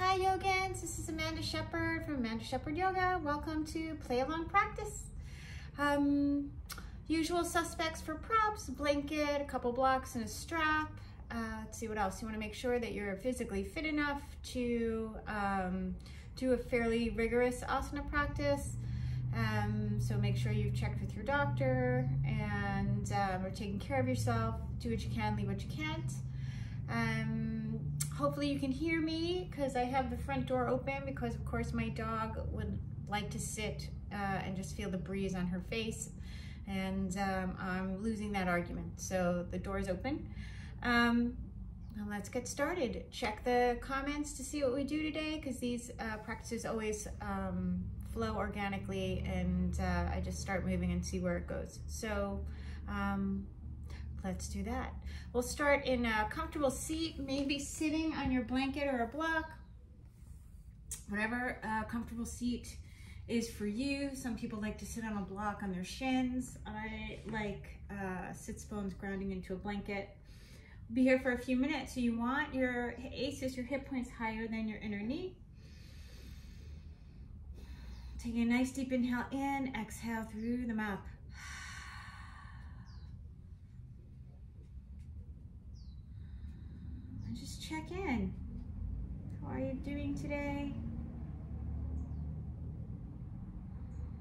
Hi Yogins, this is Amanda Shepherd from Amanda Shepherd Yoga. Welcome to Play Along Practice. Usual suspects for props: a blanket, a couple blocks, and a strap. Let's see what else. You want to make sure that you're physically fit enough to do a fairly rigorous asana practice. So make sure you've checked with your doctor and are taking care of yourself. Do what you can, leave what you can't. Hopefully you can hear me because I have the front door open because of course my dog would like to sit and just feel the breeze on her face, and I'm losing that argument. So the door is open. Now let's get started. Check the comments to see what we do today because these practices always flow organically, and I just start moving and see where it goes. So let's do that. We'll start in a comfortable seat, maybe sitting on your blanket or a block, whatever comfortable seat is for you. Some people like to sit on a block on their shins. I like sits bones grounding into a blanket. We'll be here for a few minutes, so you want your aces, your hip points higher than your inner knee. Taking a nice deep inhale in, exhale through the mouth. And just check in. How are you doing today?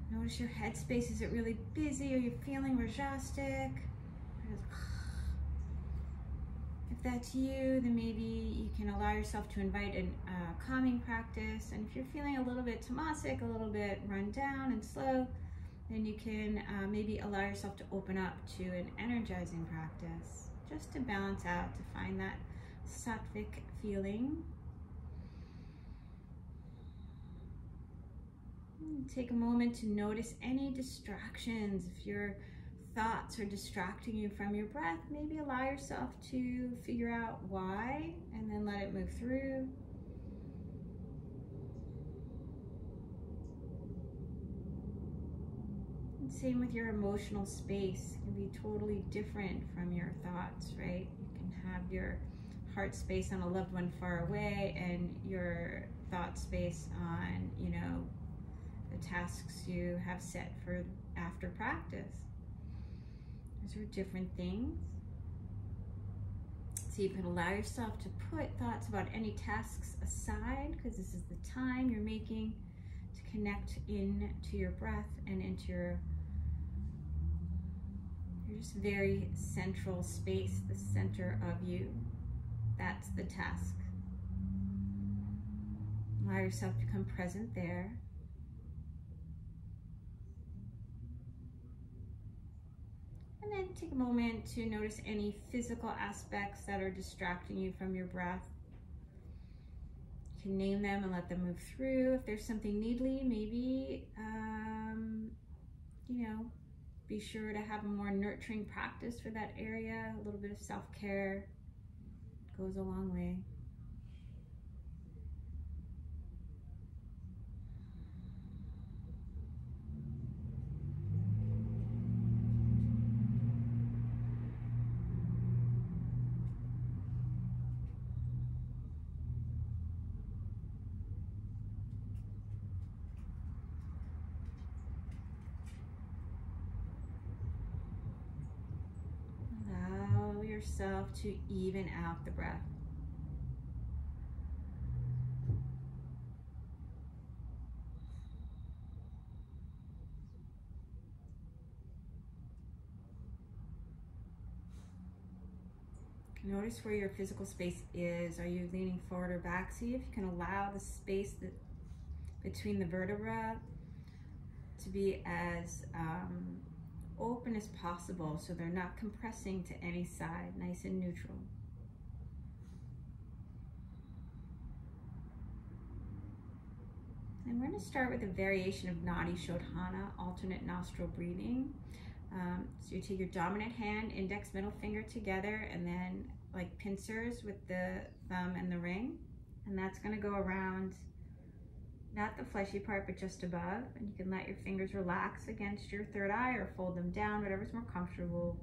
Notice your headspace. Is it really busy? Are you feeling Vrschikasana? If that's you, then maybe you can allow yourself to invite a calming practice. And if you're feeling a little bit tamasic, a little bit run down and slow, then you can maybe allow yourself to open up to an energizing practice, just to balance out, to find that sattvic feeling. Take a moment to notice any distractions. If your thoughts are distracting you from your breath, maybe allow yourself to figure out why and then let it move through. And same with your emotional space. It can be totally different from your thoughts, right? You can have your heart space on a loved one far away and your thought space on, you know, the tasks you have set for after practice. Those are different things. So you can allow yourself to put thoughts about any tasks aside, because this is the time you're making to connect into your breath and into your just very central space, the center of you. That's the task. Allow yourself to become present there. And then take a moment to notice any physical aspects that are distracting you from your breath. You can name them and let them move through. If there's something needly, maybe, you know, be sure to have a more nurturing practice for that area. A little bit of self-care goes a long way. Allow yourself to even out the breath. Notice where your physical space is. Are you leaning forward or back? See if you can allow the space between the vertebra to be as open as possible, so they're not compressing to any side, nice and neutral. And we're going to start with a variation of nadi shodhana, alternate nostril breathing. So you take your dominant hand, index, middle finger together, and then like pincers with the thumb and the ring. And that's going to go around, not the fleshy part, but just above. And you can let your fingers relax against your third eye or fold them down, whatever's more comfortable.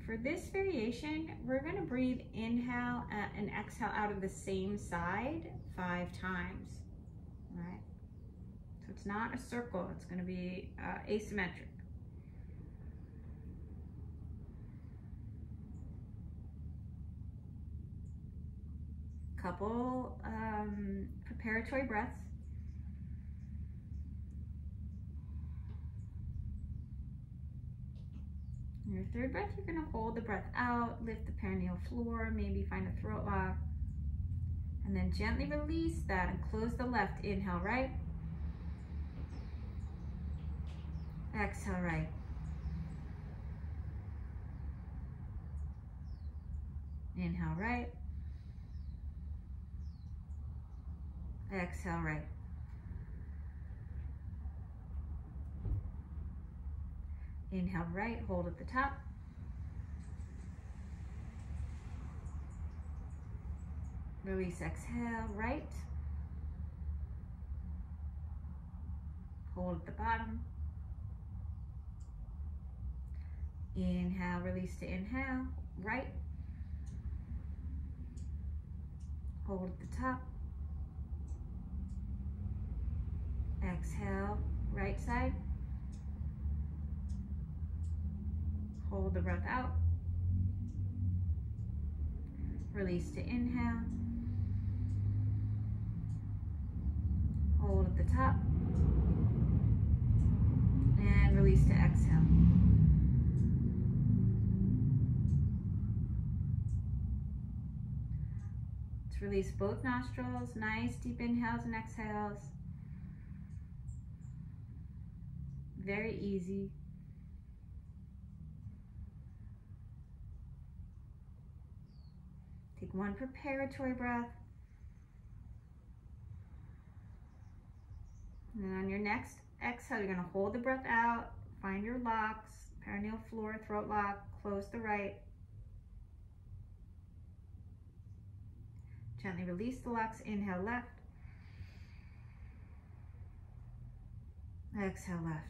For this variation, we're going to breathe inhale and exhale out of the same side 5 times. All right. So it's not a circle, it's going to be asymmetric. Couple preparatory breaths. Your third breath, you're going to hold the breath out, lift the perineal floor, maybe find a throat lock, and then gently release that and close the left. Inhale right, exhale right. Inhale right, exhale right. Inhale right, hold at the top. Release, exhale right. Hold at the bottom. Inhale, release to inhale, right. Hold at the top. Exhale, right side. Hold the breath out. Release to inhale. Hold at the top. And release to exhale. Let's release both nostrils. Nice deep inhales and exhales. Very easy. Take one preparatory breath. And then on your next exhale, you're going to hold the breath out, find your locks, perineal floor, throat lock, close the right. Gently release the locks, inhale left. Exhale left.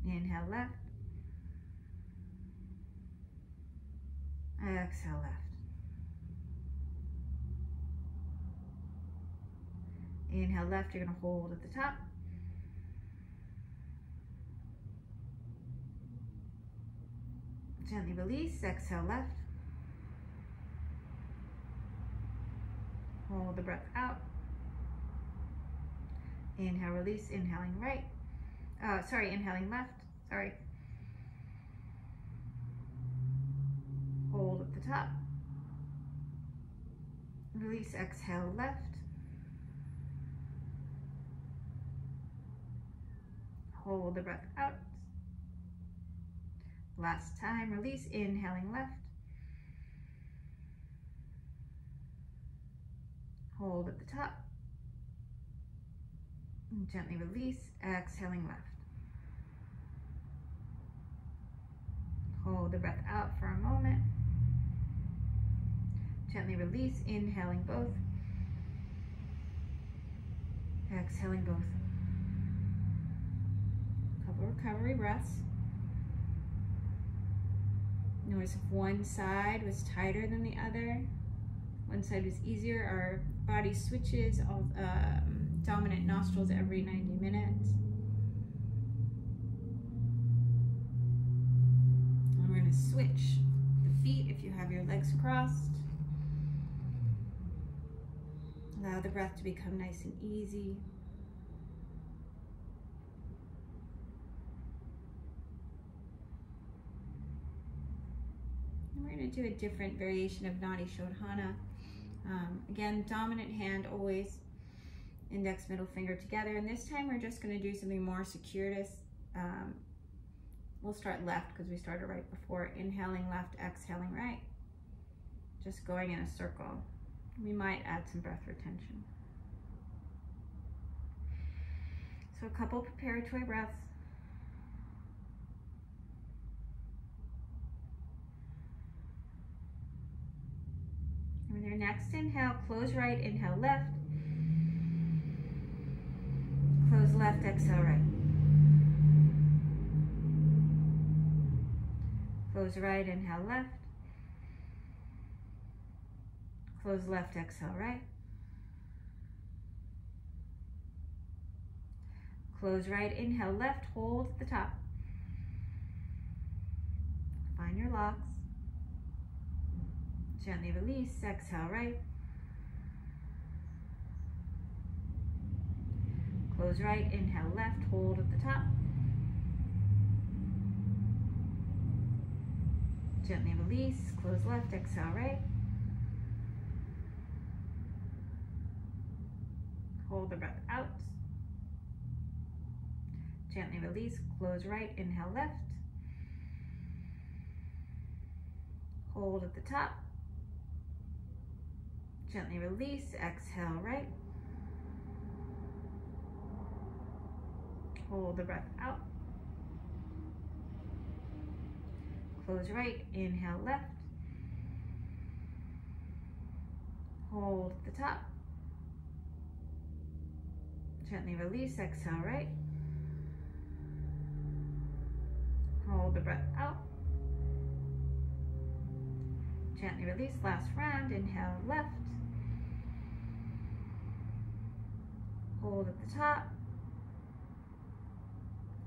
Inhale left. Exhale left. Inhale left, you're going to hold at the top. Gently release, exhale left. Hold the breath out. Inhale, release, inhaling right. Inhaling left, sorry. Hold at the top. Release, exhale left. Hold the breath out. Last time, release, inhaling left. Hold at the top. And gently release, exhaling left. Hold the breath out for a moment. Gently release, inhaling both. Exhaling both. Couple recovery breaths. Notice if one side was tighter than the other. One side was easier. Our body switches all dominant nostrils every 90 minutes. And we're going to switch the feet if you have your legs crossed. Allow the breath to become nice and easy. And we're going to do a different variation of nadi shodhana. Again, dominant hand always, index, middle finger together. And this time we're just going to do something more circuitous. We'll start left because we started right before. Inhaling left, exhaling right. Just going in a circle. We might add some breath retention. So a couple preparatory breaths. And with your next inhale, close right, inhale left. Close left, exhale right. Close right, inhale left. Close left, exhale right. Close right, inhale left, hold at the top. Find your locks. Gently release, exhale right. Close right, inhale left, hold at the top. Gently release, close left, exhale right. Hold the breath out. Gently release, close right, inhale left. Hold at the top. Gently release, exhale right. Hold the breath out. Close right, inhale left. Hold at the top. Gently release, exhale right. Hold the breath out. Gently release, last round, inhale left. Hold at the top.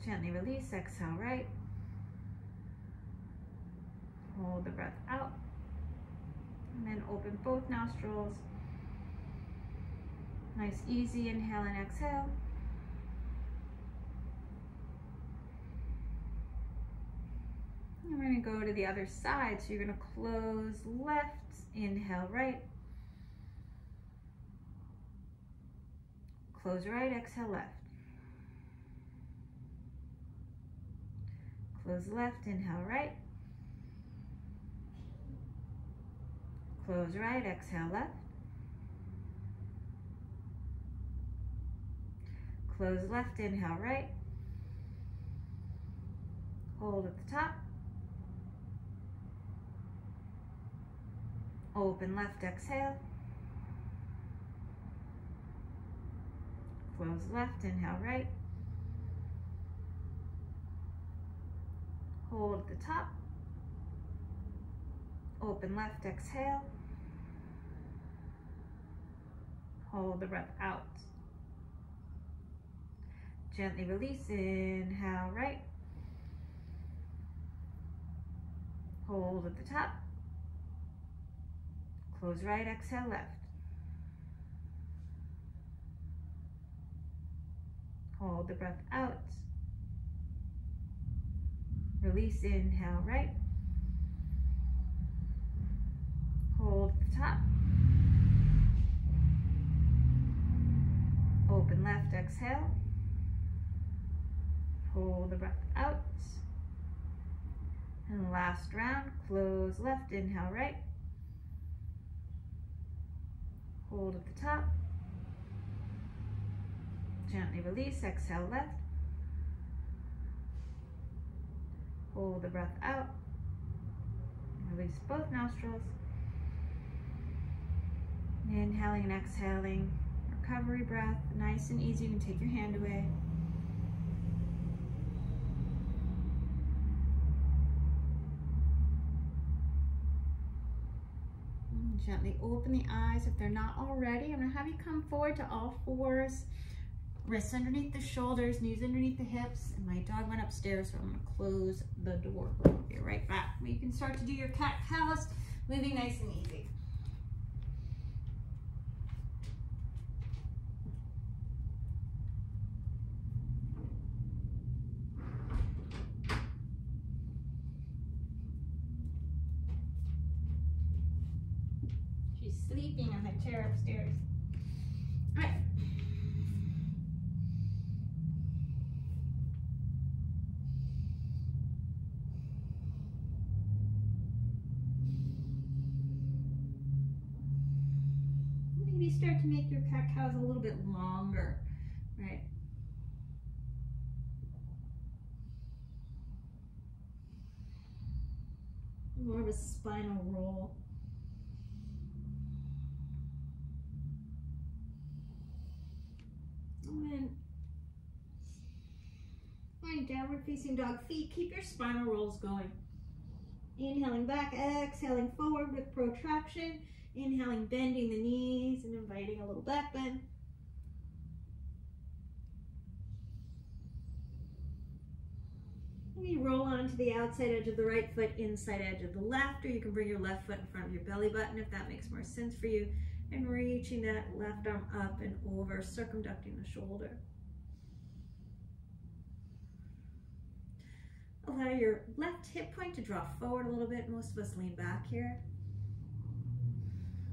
Gently release, exhale right. Hold the breath out. And then open both nostrils. Nice, easy inhale and exhale. And we're going to go to the other side. So you're going to close left, inhale right. Close right, exhale left. Close left, inhale right. Close right, exhale left. Close left, inhale right. Hold at the top. Open left, exhale. Close left, inhale right. Hold at the top. Open left, exhale. Hold the breath out. Gently release, inhale right. Hold at the top. Close right, exhale left. Hold the breath out. Release, inhale right. Hold at the top. Open left, exhale. Hold the breath out. And last round, close left, inhale right. Hold at the top. Gently release, exhale left. Hold the breath out. Release both nostrils. Inhaling and exhaling. Recovery breath, nice and easy. You can take your hand away. Gently open the eyes if they're not already. I'm going to have you come forward to all fours. Wrists underneath the shoulders, knees underneath the hips. And my dog went upstairs, so I'm going to close the door. We'll be right back. You can start to do your cat-cows, moving nice and easy. Sleeping on the chair upstairs. All right. Maybe start to make your cat-cows a little bit longer, right? More of a spinal roll. And then find downward facing dog feet. Keep your spinal rolls going. Inhaling back, exhaling forward with protraction. Inhaling, bending the knees and inviting a little back bend. You roll onto the outside edge of the right foot, inside edge of the left, or you can bring your left foot in front of your belly button if that makes more sense for you. And reaching that left arm up and over, circumducting the shoulder. Allow your left hip point to draw forward a little bit. Most of us lean back here.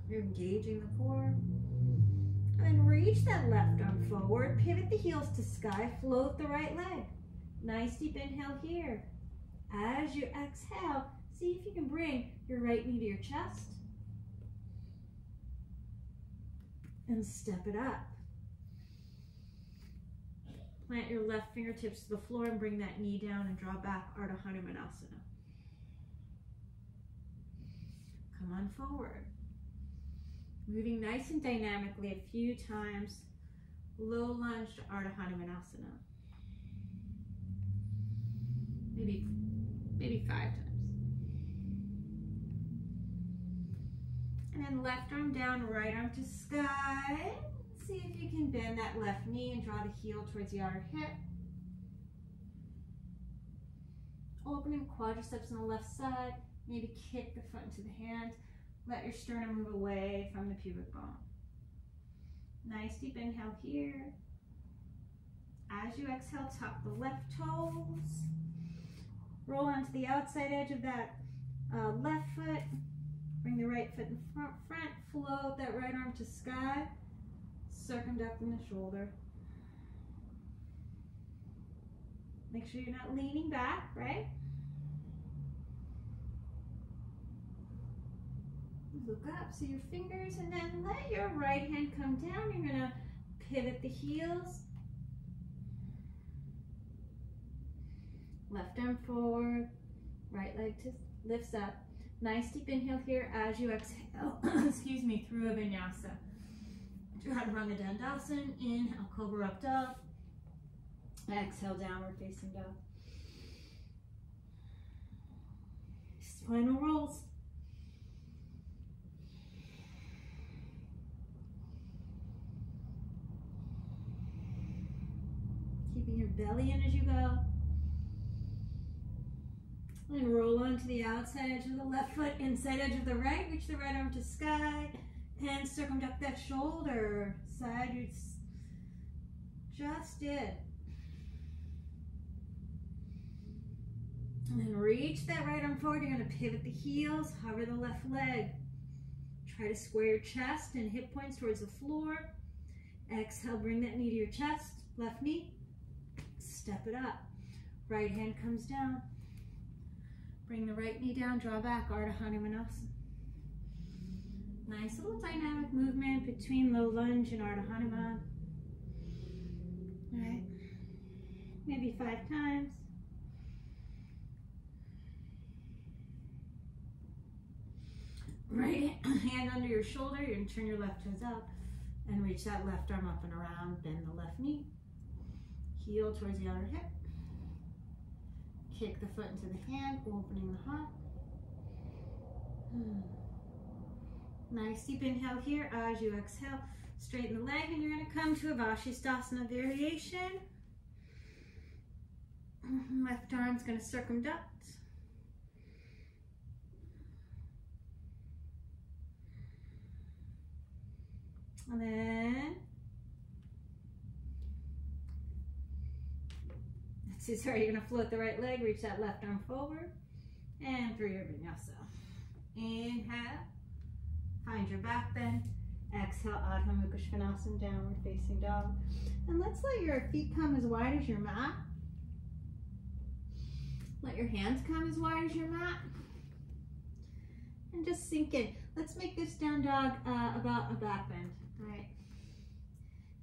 You're engaging the core. And then reach that left arm forward. Pivot the heels to sky. Float the right leg. Nice deep inhale here. As you exhale, see if you can bring your right knee to your chest. And step it up. Plant your left fingertips to the floor and bring that knee down and draw back, Ardha Hanumanasana. Come on forward. Moving nice and dynamically a few times. Low lunge to Ardha Hanumanasana. Maybe 5 times. And then left arm down, right arm to sky. See if you can bend that left knee and draw the heel towards the outer hip. Opening quadriceps on the left side. Maybe kick the foot into the hand. Let your sternum move away from the pubic bone. Nice deep inhale here. As you exhale, tuck the left toes. Roll onto the outside edge of that left foot. Bring the right foot in front. Float that right arm to sky. Circumducting the shoulder. Make sure you're not leaning back, right? Look up, see your fingers, and then let your right hand come down. You're gonna pivot the heels. Left arm forward, right leg lifts up. Nice deep inhale here as you exhale, excuse me, through a vinyasa. Chaturanga Dandasana, inhale, Cobra up dog. Exhale, downward facing dog. Spinal rolls. Keeping your belly in as you go. And roll onto the outside edge of the left foot, inside edge of the right. Reach the right arm to sky. And circumduct that shoulder. Side roots. Just did. And then reach that right arm forward. You're going to pivot the heels. Hover the left leg. Try to square your chest and hip points towards the floor. Exhale, bring that knee to your chest. Left knee. Step it up. Right hand comes down. Bring the right knee down. Draw back. Ardha Hanumanasana. Nice little dynamic movement between low lunge and Ardha Hanuman. All right. Maybe 5 times. Right hand under your shoulder. You're going to turn your left toes up and reach that left arm up and around. Bend the left knee. Heel towards the outer hip. Kick the foot into the hand, opening the heart. Nice deep inhale here as you exhale. Straighten the leg and you're going to come to a Vrschikasana variation. Left arm's going to circumduct. And then, sorry, you're going to float the right leg, reach that left arm forward, and through your vinyasa. Inhale, find your back bend. Exhale, Adho Mukha Svanasana, downward facing dog. And let's let your feet come as wide as your mat. Let your hands come as wide as your mat. And just sink in. Let's make this down dog about a back bend. All right.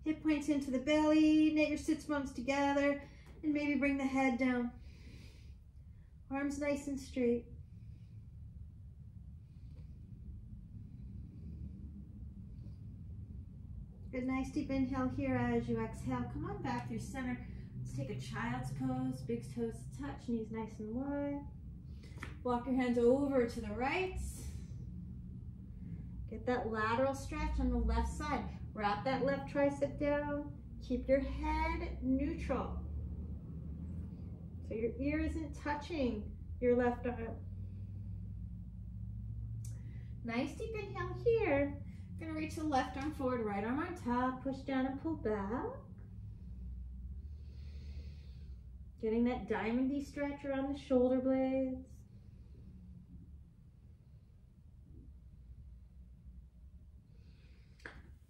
Hip points into the belly, knit your sits bones together, and maybe bring the head down. Arms nice and straight. Good, nice deep inhale here as you exhale. Come on back through center. Let's take a child's pose. Big toes touch, knees nice and wide. Walk your hands over to the right. Get that lateral stretch on the left side. Wrap that left tricep down. Keep your head neutral. So your ear isn't touching your left arm. Nice deep inhale here. Gonna reach the left arm forward, right arm on top, push down and pull back. Getting that diamond-y stretch around the shoulder blades.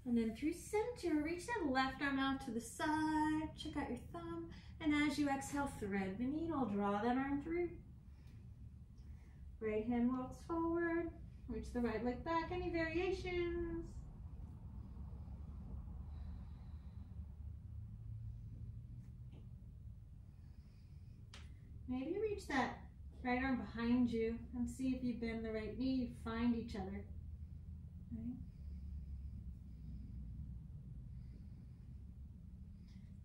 And then through center, reach that left arm out to the side, check out your thumb, and as you exhale, thread the needle, draw that arm through. Right hand walks forward, reach the right leg back, any variations? Maybe reach that right arm behind you and see if you bend the right knee, you find each other. Right?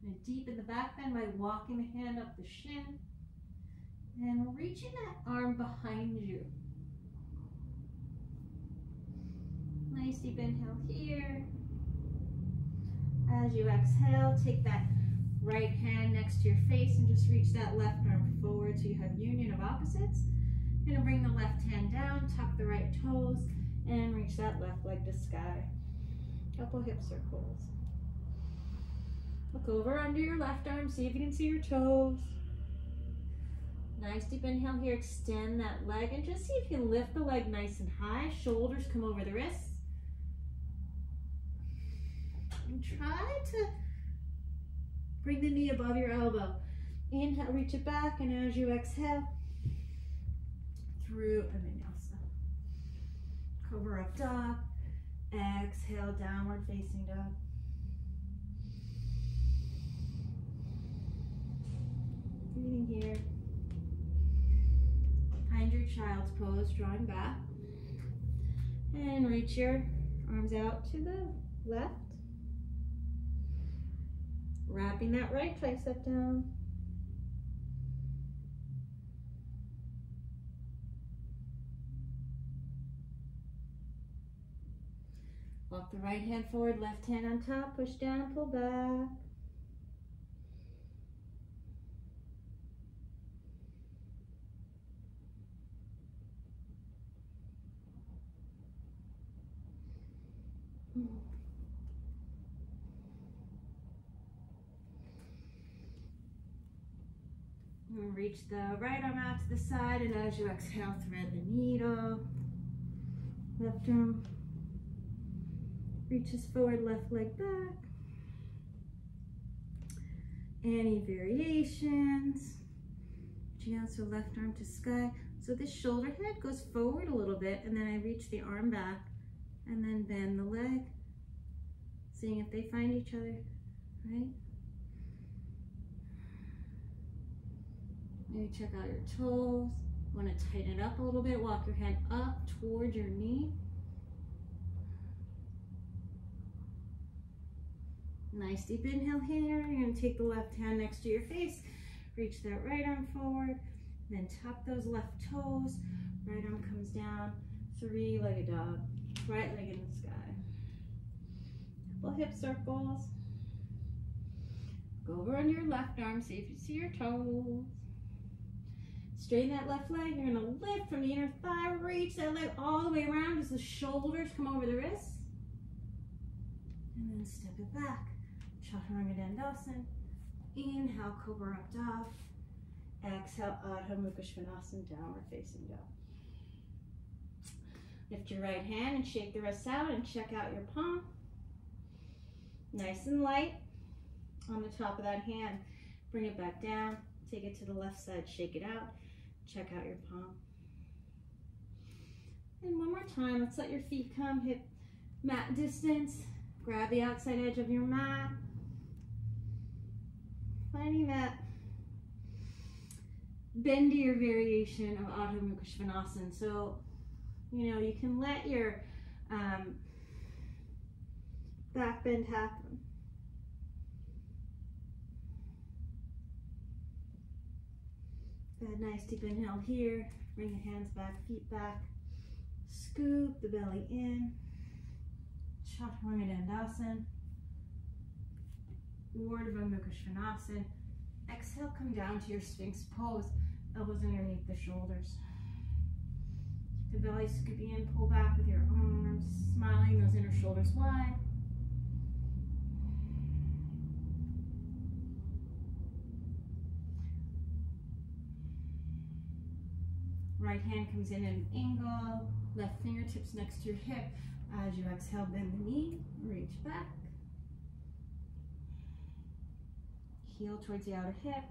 And deepen the back bend by walking the hand up the shin and reaching that arm behind you. Nice deep inhale here. As you exhale, take that right hand next to your face and just reach that left arm forward so you have union of opposites. You're gonna bring the left hand down, tuck the right toes, and reach that left leg to sky. Couple hip circles. Look over under your left arm, see if you can see your toes. Nice deep inhale here, extend that leg and just see if you can lift the leg nice and high. Shoulders come over the wrists. And try to bring the knee above your elbow. Inhale, reach it back, and as you exhale, through a vinyasa. Cobra up dog. Exhale, downward facing dog. Breathing here. Find your child's pose, drawing back. And reach your arms out to the left. Wrapping that right tricep down. Walk the right hand forward, left hand on top, push down and pull back. And reach the right arm out to the side, and as you exhale, thread the needle. Left arm reaches forward, left leg back. Any variations? Reaching out, so left arm to sky. So this shoulder head goes forward a little bit, and then I reach the arm back, and then bend the leg, seeing if they find each other, right? Maybe check out your toes. Want to tighten it up a little bit, walk your hand up towards your knee. Nice deep inhale here. You're going to take the left hand next to your face, reach that right arm forward, then tuck those left toes. Right arm comes down, three-legged dog, right leg in the sky. Couple hip circles. Go over on your left arm, see if you see your toes. Straighten that left leg. You're going to lift from the inner thigh, reach that leg all the way around as the shoulders come over the wrists. And then step it back. Viparita Dandasana. Inhale, Cobra up dog. Exhale, Adho Mukha Svanasana, downward facing dog. Lift your right hand and shake the wrists out and check out your palm. Nice and light on the top of that hand. Bring it back down. Take it to the left side, shake it out. Check out your palm. And one more time, let's let your feet come hip mat distance. Grab the outside edge of your mat. Finding that bendy or variation of Adho Mukha Svanasana. So, you know, you can let your back bend happen. That nice deep inhale here. Bring the hands back, feet back. Scoop the belly in. Viparita Dandasana. Urdhva Mukha Svanasana. Exhale, come down to your Sphinx pose. Elbows underneath the shoulders. Keep the belly scooping in, pull back with your arms, smiling those inner shoulders wide. Right hand comes in at an angle, left fingertips next to your hip. As you exhale, bend the knee, reach back. Heel towards the outer hip.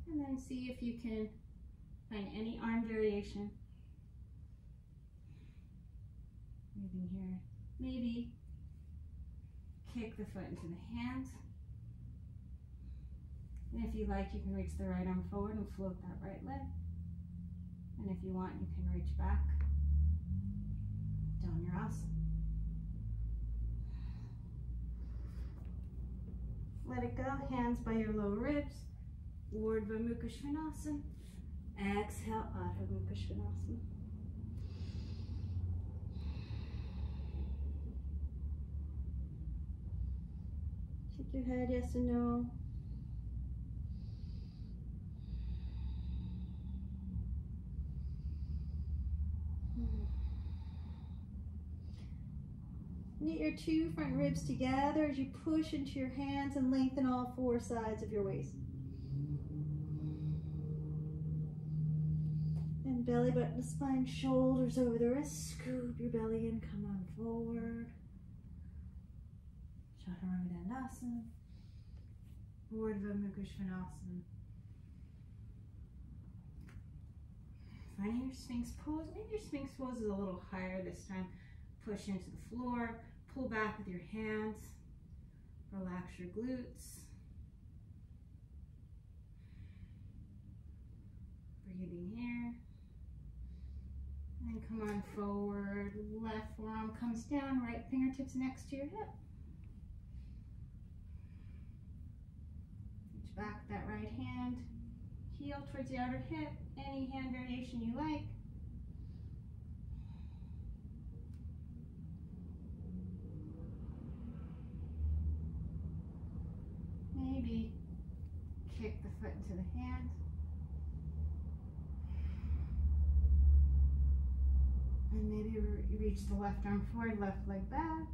And then see if you can find any arm variation. Moving here. Maybe kick the foot into the hands. And if you like, you can reach the right arm forward and float that right leg. And if you want, you can reach back. Dhanurasana. Let it go. Hands by your lower ribs. Urdhva Mukha Svanasana. Exhale, Adho Mukha Svanasana. Shake your head, yes or no. Knit your two front ribs together as you push into your hands and lengthen all four sides of your waist. And belly button to spine, shoulders over the wrists. Scoop your belly in, come on forward. Viparita Dandasana. Urdhva Mukha Svanasana. Finding your Sphinx pose. Maybe your Sphinx pose is a little higher this time. Push into the floor, pull back with your hands, relax your glutes. Breathing here. And then come on forward, left forearm comes down, right fingertips next to your hip. Reach back with that right hand, heel towards the outer hip, any hand variation you like. Maybe kick the foot into the hand. And maybe you reach the left arm forward, left leg back.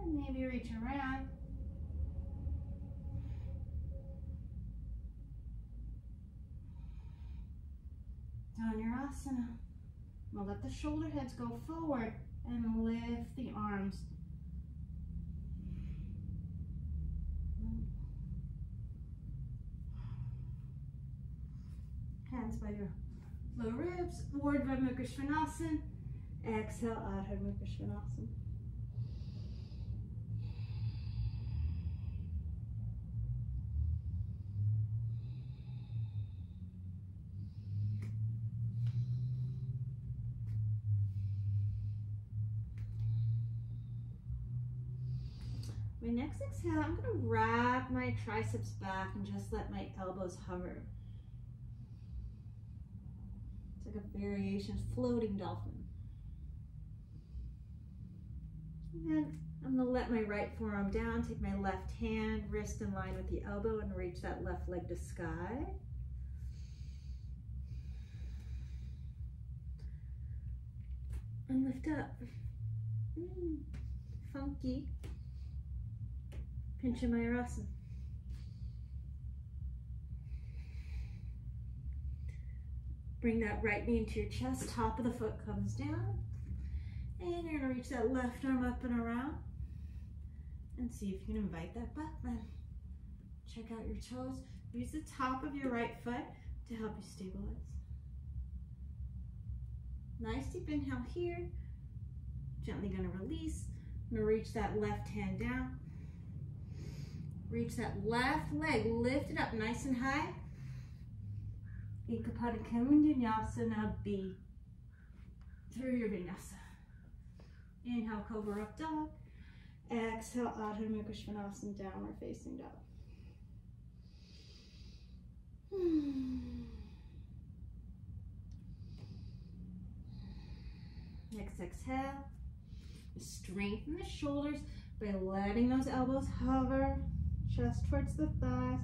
And maybe reach around. Dhanurasana. We'll let the shoulder heads go forward and lift the arms. Hands by your low ribs. Urdhva Mukha Svanasana. Exhale, Adho Mukha Svanasana. My next exhale, I'm going to wrap my triceps back and just let my elbows hover. It's like a variation, floating dolphin. And then I'm going to let my right forearm down, take my left hand, wrist in line with the elbow, and reach that left leg to sky. And lift up. Funky. Pincha Mayurasana. Bring that right knee into your chest, top of the foot comes down. And you're gonna reach that left arm up and around. And see if you can invite that back bend. Check out your toes. Use the top of your right foot to help you stabilize. Nice deep inhale here. Gently gonna release. I'm gonna reach that left hand down. Reach that left leg, lift it up nice and high. Ekapada Vinyasana B. Through your vinyasa. Inhale, Cobra Up Dog. Exhale, Adho Mukha Svanasana, Downward Facing Dog. Next exhale. Strengthen the shoulders by letting those elbows hover, chest towards the thighs.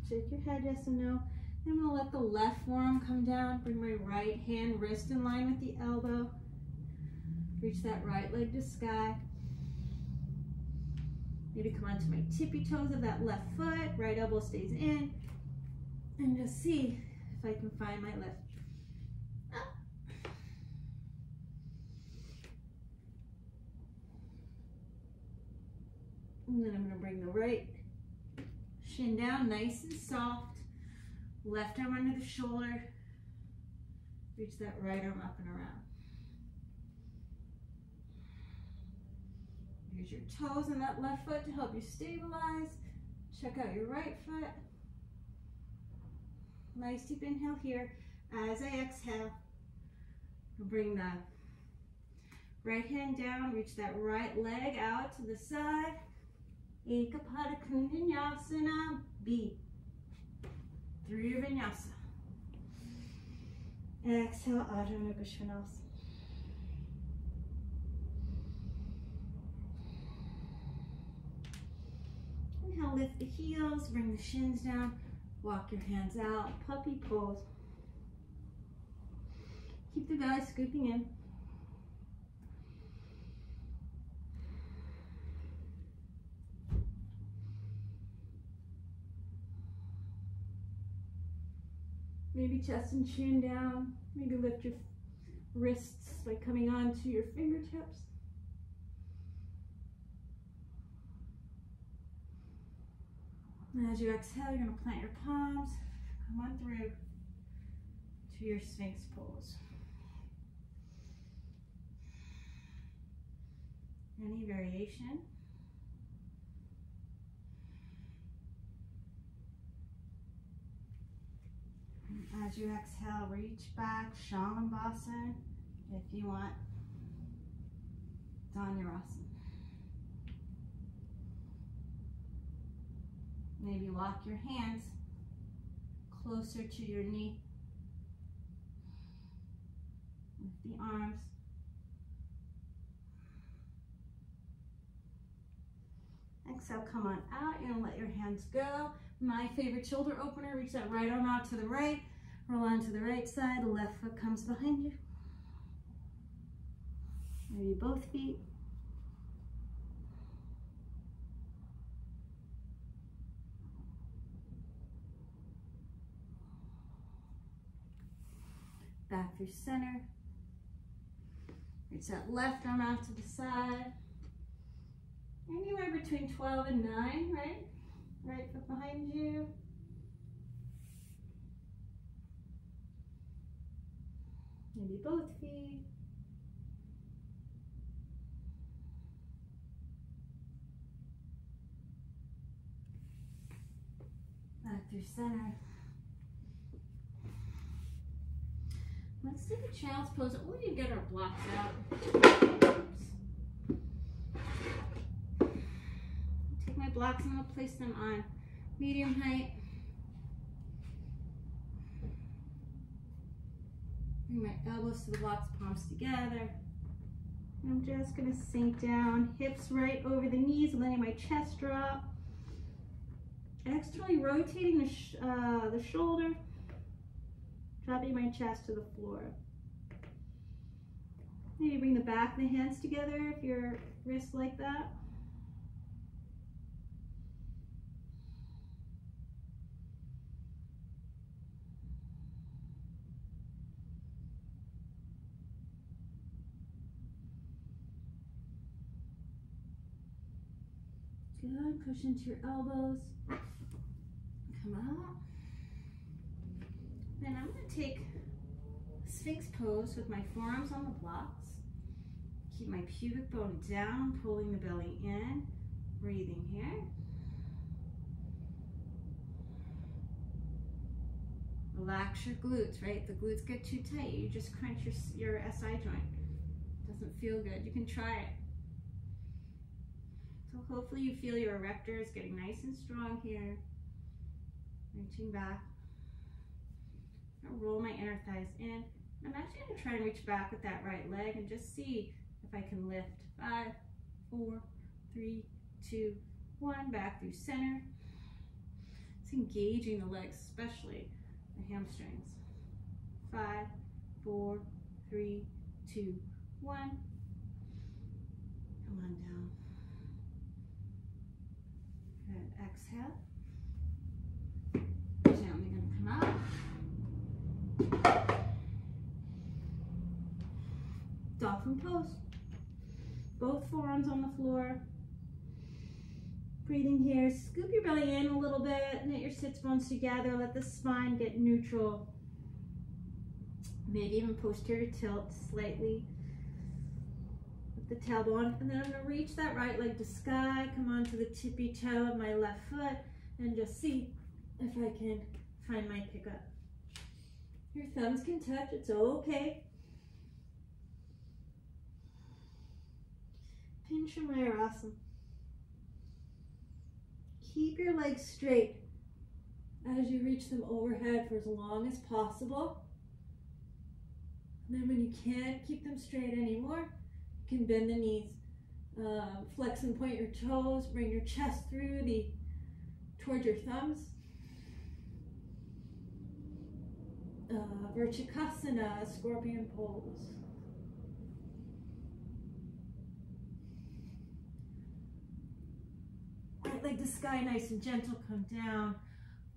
Shake your head, yes and no. Then I'm going to let the left forearm come down. Bring my right hand, wrist in line with the elbow. Reach that right leg to sky. Maybe come onto my tippy toes of that left foot. Right elbow stays in. And just see if I can find my left up. And then I'm going to bring the right shin down, nice and soft. Left arm under the shoulder. Reach that right arm up and around. Use your toes on that left foot to help you stabilize. Check out your right foot. Nice deep inhale here. As I exhale, I'll bring the right hand down. Reach that right leg out to the side. Ekapada Kundanyasana. B. Through your vinyasa. Exhale, Adho Mukha Svanasana. Inhale, lift the heels, bring the shins down, walk your hands out, puppy pose. Keep the belly scooping in. Maybe chest and chin down. Maybe lift your wrists by coming onto your fingertips. And as you exhale, you're going to plant your palms. Come on through to your Sphinx pose. Any variation. As you exhale, reach back, Shalambhasana, if you want, dhanurasana. Maybe walk your hands closer to your knee. Lift the arms. Exhale, come on out. You're going to let your hands go. My favorite shoulder opener, reach that right arm out to the right. Roll on to the right side, the left foot comes behind you. Maybe both feet. Back through center. Reach that left arm out to the side. Anywhere between 12 and 9, right? Right foot behind you. Maybe both feet. Back through center. Let's take a child's pose. We'll need to get our blocks out. Take my blocks and I'm going to place them on medium height. Bring my elbows to the blocks, palms together. And I'm just going to sink down, hips right over the knees, letting my chest drop. Externally rotating the shoulder, dropping my chest to the floor. Maybe bring the back of the hands together if your wrists like that. Good, push into your elbows, come out. Then I'm going to take Sphinx pose with my forearms on the blocks. Keep my pubic bone down, pulling the belly in, breathing here. Relax your glutes, right? The glutes get too tight, you just crunch your SI joint. Doesn't feel good, you can try it. So hopefully you feel your erectors getting nice and strong here. Reaching back. I'll roll my inner thighs in I'm actually going to try and reach back with that right leg and just see if I can lift. 5, 4, 3, 2, 1. Back through center. It's engaging the legs, especially the hamstrings. 5, 4, 3, 2, 1. Come on down. Good. Exhale. Gently going to come up. Dolphin pose. Both forearms on the floor. Breathing here. Scoop your belly in a little bit. Knit your sits bones together. Let the spine get neutral. Maybe even posterior tilt slightly. With the tailbone. And then I'm going to reach that right leg to sky. Come onto the tippy toe of my left foot. And just see if I can find my pickup. Your thumbs can touch. It's okay. Pincha asana. Keep your legs straight as you reach them overhead for as long as possible. And then when you can't keep them straight anymore, you can bend the knees. Flex and point your toes. Bring your chest through towards your thumbs. Vrschikasana, scorpion pose. Right leg to sky, nice and gentle. Come down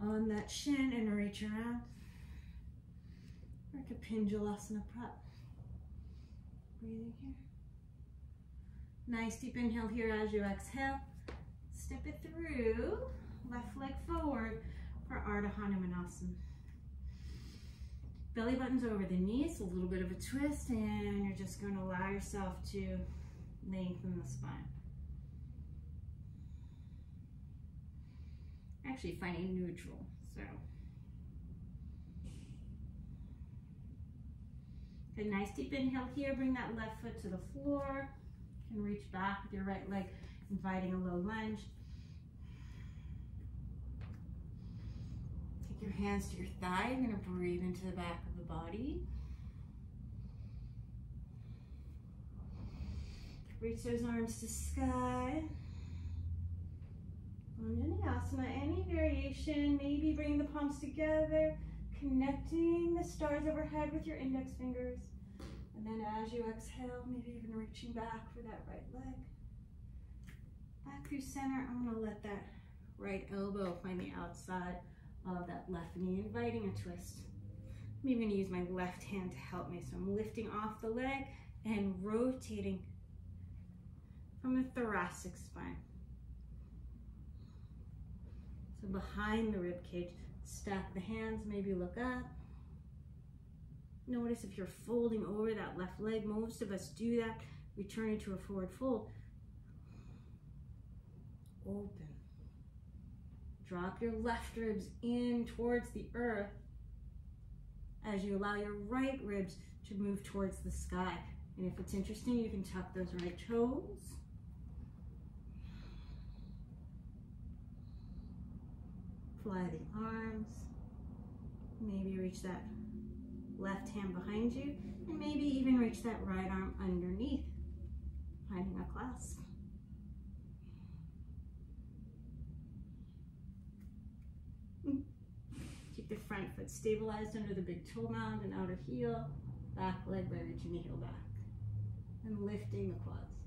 on that shin and reach around. Vrschikasana prep. Breathing here. Nice deep inhale here as you exhale. Step it through. Left leg forward for Ardha Hanumanasana. Belly buttons over the knees, a little bit of a twist, and you're just going to allow yourself to lengthen the spine. Actually finding neutral, so. Good, nice deep inhale here. Bring that left foot to the floor. You can reach back with your right leg, inviting a low lunge. Take your hands to your thigh. You're going to breathe into the back of the body. Reach those arms to sky. Asana, any variation, maybe bring the palms together, connecting the stars overhead with your index fingers. And then as you exhale, maybe even reaching back for that right leg. Back through center, I'm going to let that right elbow find the outside of that left knee, inviting a twist. I'm even going to use my left hand to help me. So I'm lifting off the leg and rotating from the thoracic spine. So behind the rib cage, stack the hands, maybe look up. Notice if you're folding over that left leg. Most of us do that. Returning to a forward fold. Open. Drop your left ribs in towards the earth as you allow your right ribs to move towards the sky. And if it's interesting, you can tuck those right toes. Fly the arms. Maybe reach that left hand behind you, and maybe even reach that right arm underneath, finding a clasp. Keep the front foot stabilized under the big toe mound and outer heel, back leg by reaching the heel back, and lifting the quads.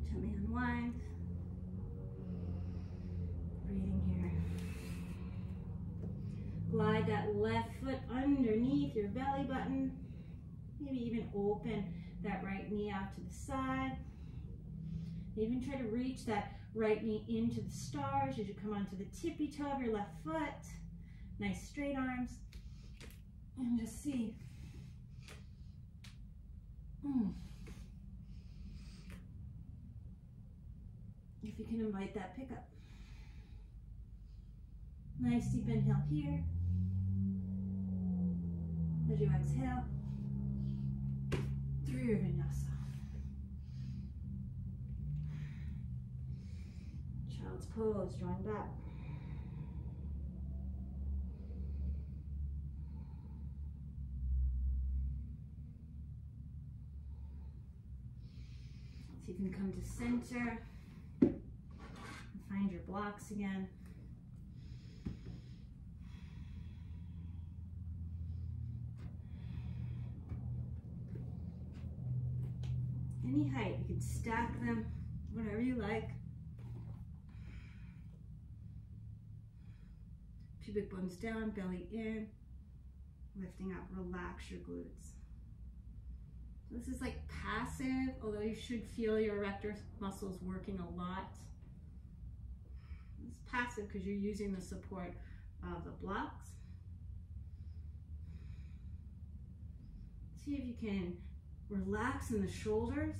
Gently unwind. Breathing here. Glide that left foot underneath your belly button. Maybe even open that right knee out to the side. Even try to reach that right knee into the stars as you come onto the tippy toe of your left foot. Nice straight arms. And just see. If you can invite that pickup. Nice deep inhale here. As you exhale through your vinyasa. Child's pose, drawing back. So you can come to center and find your blocks again. Any height, you can stack them, whatever you like. Pubic bones down, belly in, lifting up, relax your glutes. This is like passive, although you should feel your erector muscles working a lot. It's passive because you're using the support of the blocks. See if you can relax in the shoulders.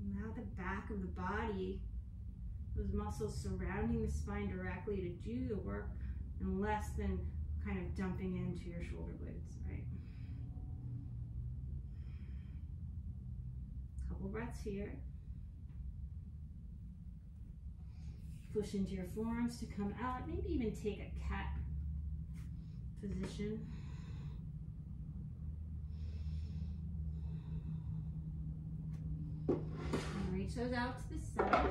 Allow the back of the body, those muscles surrounding the spine directly, to do the work and less than kind of dumping into your shoulder blades, right? Couple breaths here. Push into your forearms to come out. Maybe even take a cat position. And reach those out to the side.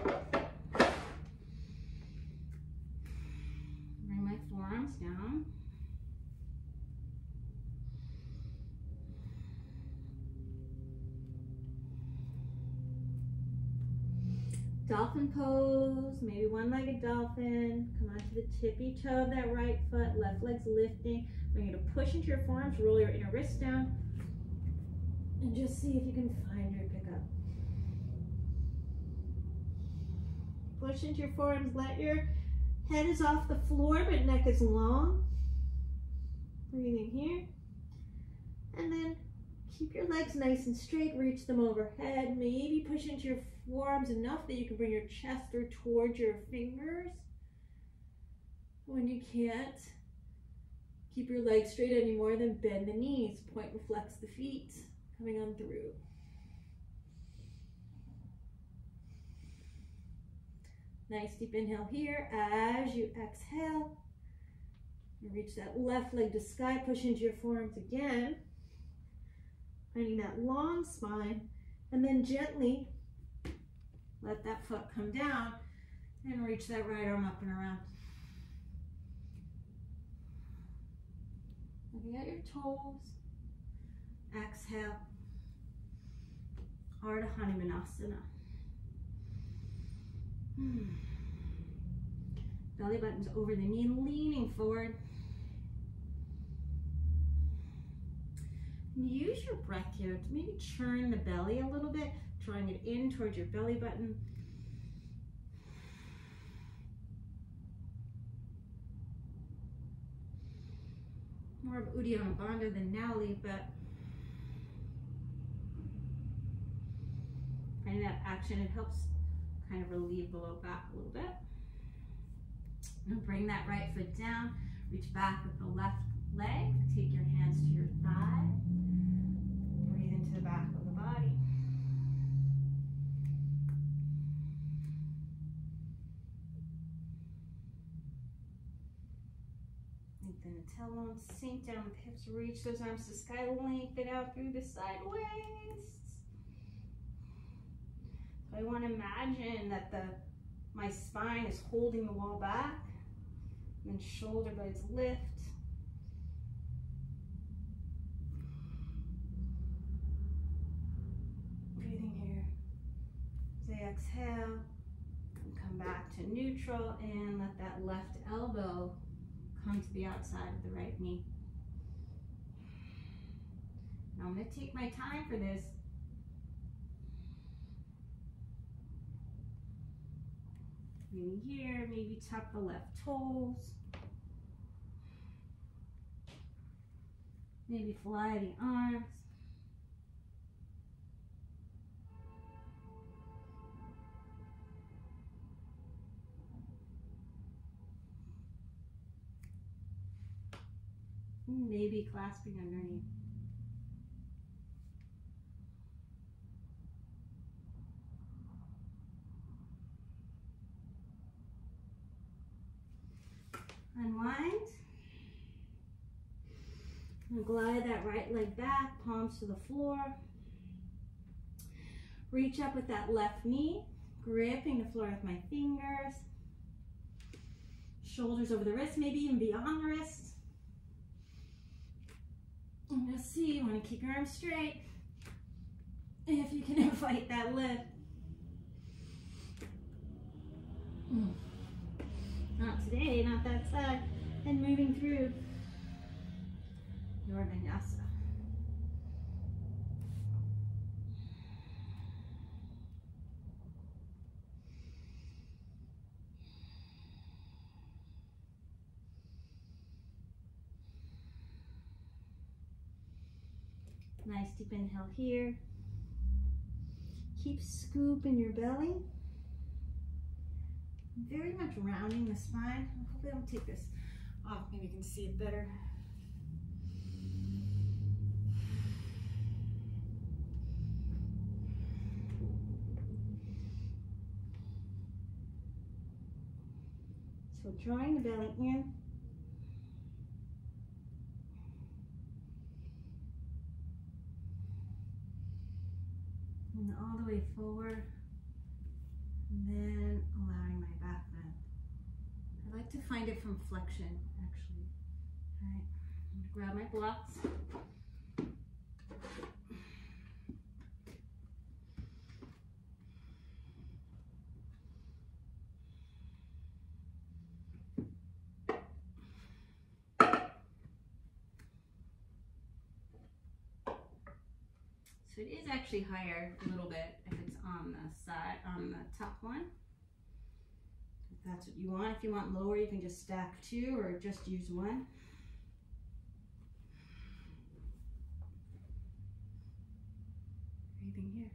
Bring my forearms down. Dolphin pose, maybe one-legged dolphin. Come onto the tippy toe of that right foot, left leg's lifting. Bring you to push into your forearms, roll your inner wrist down, and just see if you can find your pickup. Push into your forearms, let your head is off the floor, but neck is long. Breathing here. And then keep your legs nice and straight, reach them overhead. Maybe push into your forearms enough that you can bring your chest or towards your fingers. When you can't keep your legs straight anymore, then bend the knees. Point reflects the feet, coming on through. Nice deep inhale here. As you exhale, you reach that left leg to sky, push into your forearms again. Finding that long spine, and then gently let that foot come down and reach that right arm up and around. Looking at your toes. Exhale. Ardha Hanumanasana. Belly button's over the knee, leaning forward. Use your breath here to maybe churn the belly a little bit, drawing it in towards your belly button. More of Uddiyana Bandha than Nauli, but finding that action, it helps kind of relieve the low back a little bit. And bring that right foot down, reach back with the left leg, take your hands to your thigh. Breathe into the back of the body. Lengthen the tailbone, sink down with hips, reach those arms to the sky, lengthen out through the side waists. So I want to imagine that my spine is holding the wall back, and then shoulder blades lift. Exhale, and come back to neutral, and let that left elbow come to the outside of the right knee. Now I'm going to take my time for this. Maybe here, maybe tuck the left toes. Maybe fly the arms. Maybe clasping underneath. Unwind. I'm gonna glide that right leg back, palms to the floor. Reach up with that left knee, gripping the floor with my fingers. Shoulders over the wrists, maybe even beyond the wrists. And just see, you want to keep your arms straight. If you can fight that lift. Not today, not that side. And moving through your vinyasa. Nice deep inhale here. Keep scooping your belly. Very much rounding the spine. Hopefully I'll take this off. Maybe you can see it better. So drawing the belly in. And all the way forward, and then allowing my back bend. I like to find it from flexion, actually. All right, I'm gonna grab my blocks. So it is actually higher a little bit if it's on the side, on the top one. If that's what you want. If you want lower, you can just stack two or just use one. Breathing here.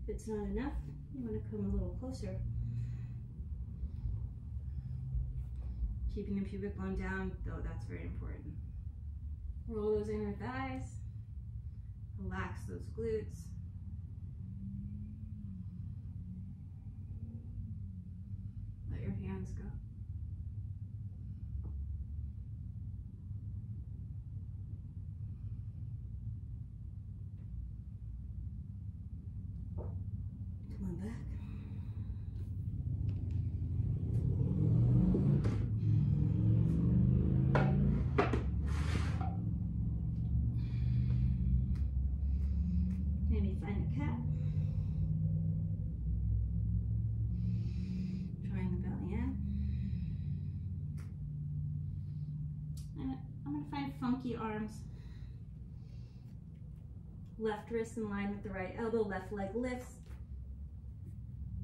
If it's not enough, you want to come a little closer. Keeping the pubic bone down, though, that's very important. Roll those inner thighs. Relax those glutes. Let your hands go. Come on back. Maybe find a cat. Drawing the belly in. And I'm going to find funky arms. Left wrist in line with the right elbow, left leg lifts.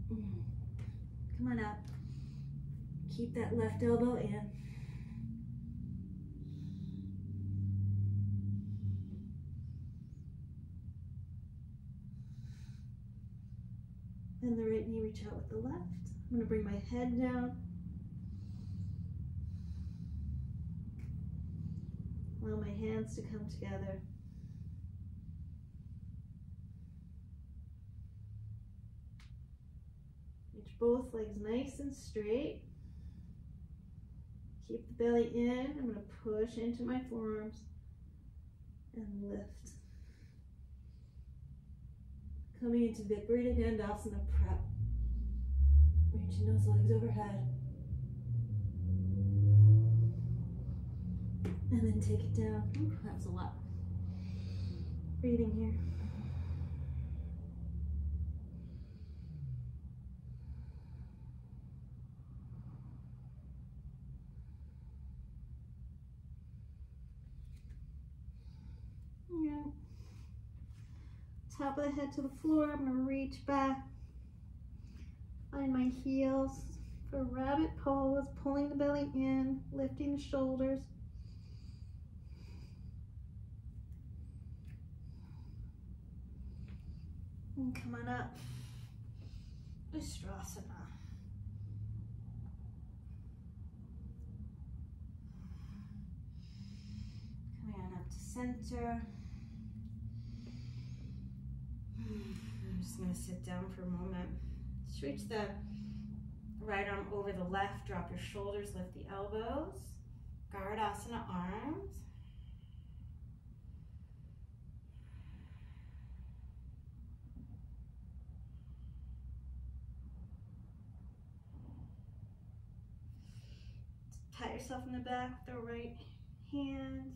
Come on up. Keep that left elbow in. Then the right knee reach out with the left. I'm going to bring my head down. Allow my hands to come together. Reach both legs nice and straight. Keep the belly in. I'm going to push into my forearms and lift. Coming into Viparita Dandasana prep. Reaching those legs overhead. And then take it down. Ooh, that was a lot. Breathing here. Yeah. Top of the head to the floor. I'm going to reach back. Find my heels for rabbit pose. Pulling the belly in. Lifting the shoulders. And come on up. Vrschikasana. Coming on up to center. I'm just going to sit down for a moment. Just reach the right arm over the left, drop your shoulders, lift the elbows. Guard asana arms. Pat yourself in the back with the right hand.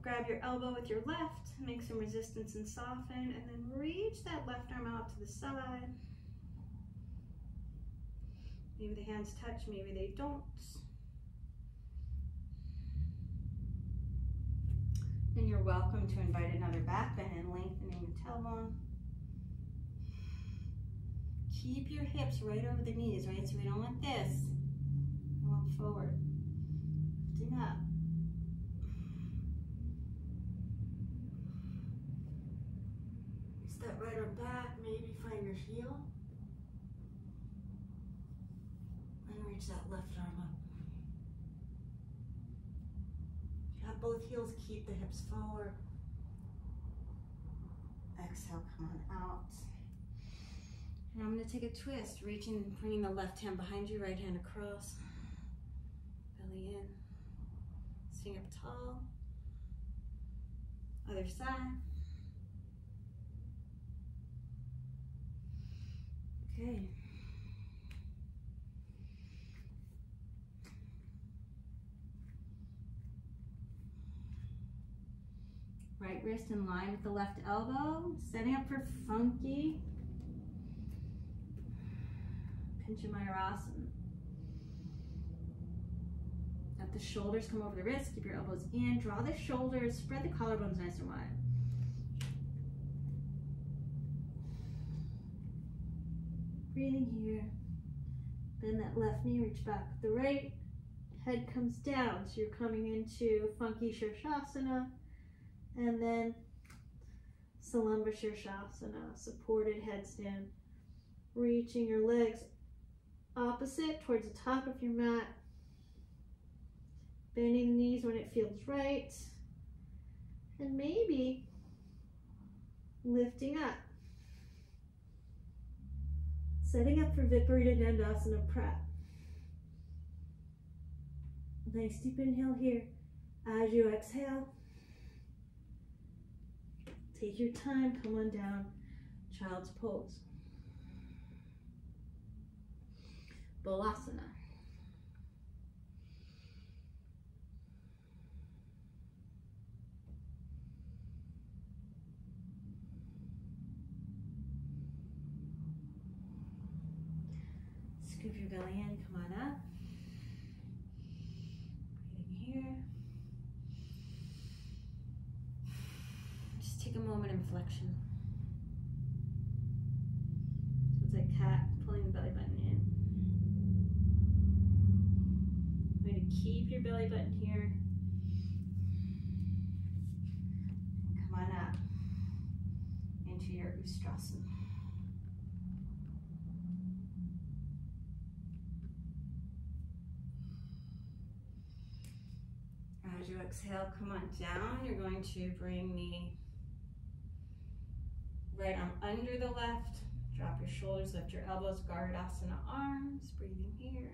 Grab your elbow with your left, make some resistance and soften, and then reach that left arm out to the side. Maybe the hands touch, maybe they don't. And you're welcome to invite another back bend and lengthening the tailbone. Keep your hips right over the knees, right? So we don't want this. We want forward. Lifting up. Step right arm back, maybe find your heel. And reach that left arm up. If you have both heels, keep the hips forward. Exhale, come on out. And I'm going to take a twist, reaching, bringing the left hand behind you, right hand across. Belly in. Sitting up tall. Other side. Okay. Right wrist in line with the left elbow, setting up for funky pincha asana. Let the shoulders come over the wrists, keep your elbows in, draw the shoulders, spread the collarbones nice and wide. Breathing here. Bend that left knee, reach back with the right. Head comes down, so you're coming into funky Vrschikasana, and then Salamba Vrschikasana, supported headstand. Reaching your legs opposite towards the top of your mat. Bending the knees when it feels right. And maybe lifting up. Setting up for Viparita Dandasana prep. Nice deep inhale here. As you exhale, take your time, come on down, child's pose. Balasana. Scoop your belly in, come on up. Breathing here. Just take a moment in flexion. So it's like cat pulling the belly button in. I'm going to keep your belly button here. Come on up into your Vrschikasana. As you exhale, come on down. You're going to bring the right arm under the left. Drop your shoulders, lift your elbows, guard asana arms. Breathing here.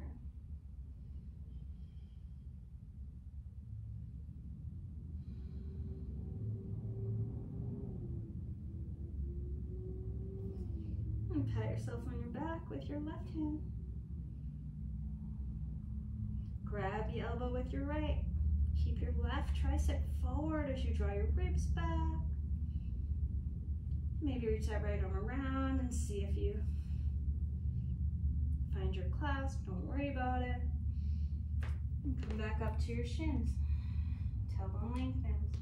And pat yourself on your back with your left hand. Grab the elbow with your right. Keep your left tricep forward as you draw your ribs back. Maybe reach that right arm around and see if you find your clasp. Don't worry about it. And come back up to your shins. Tailbone lengthens.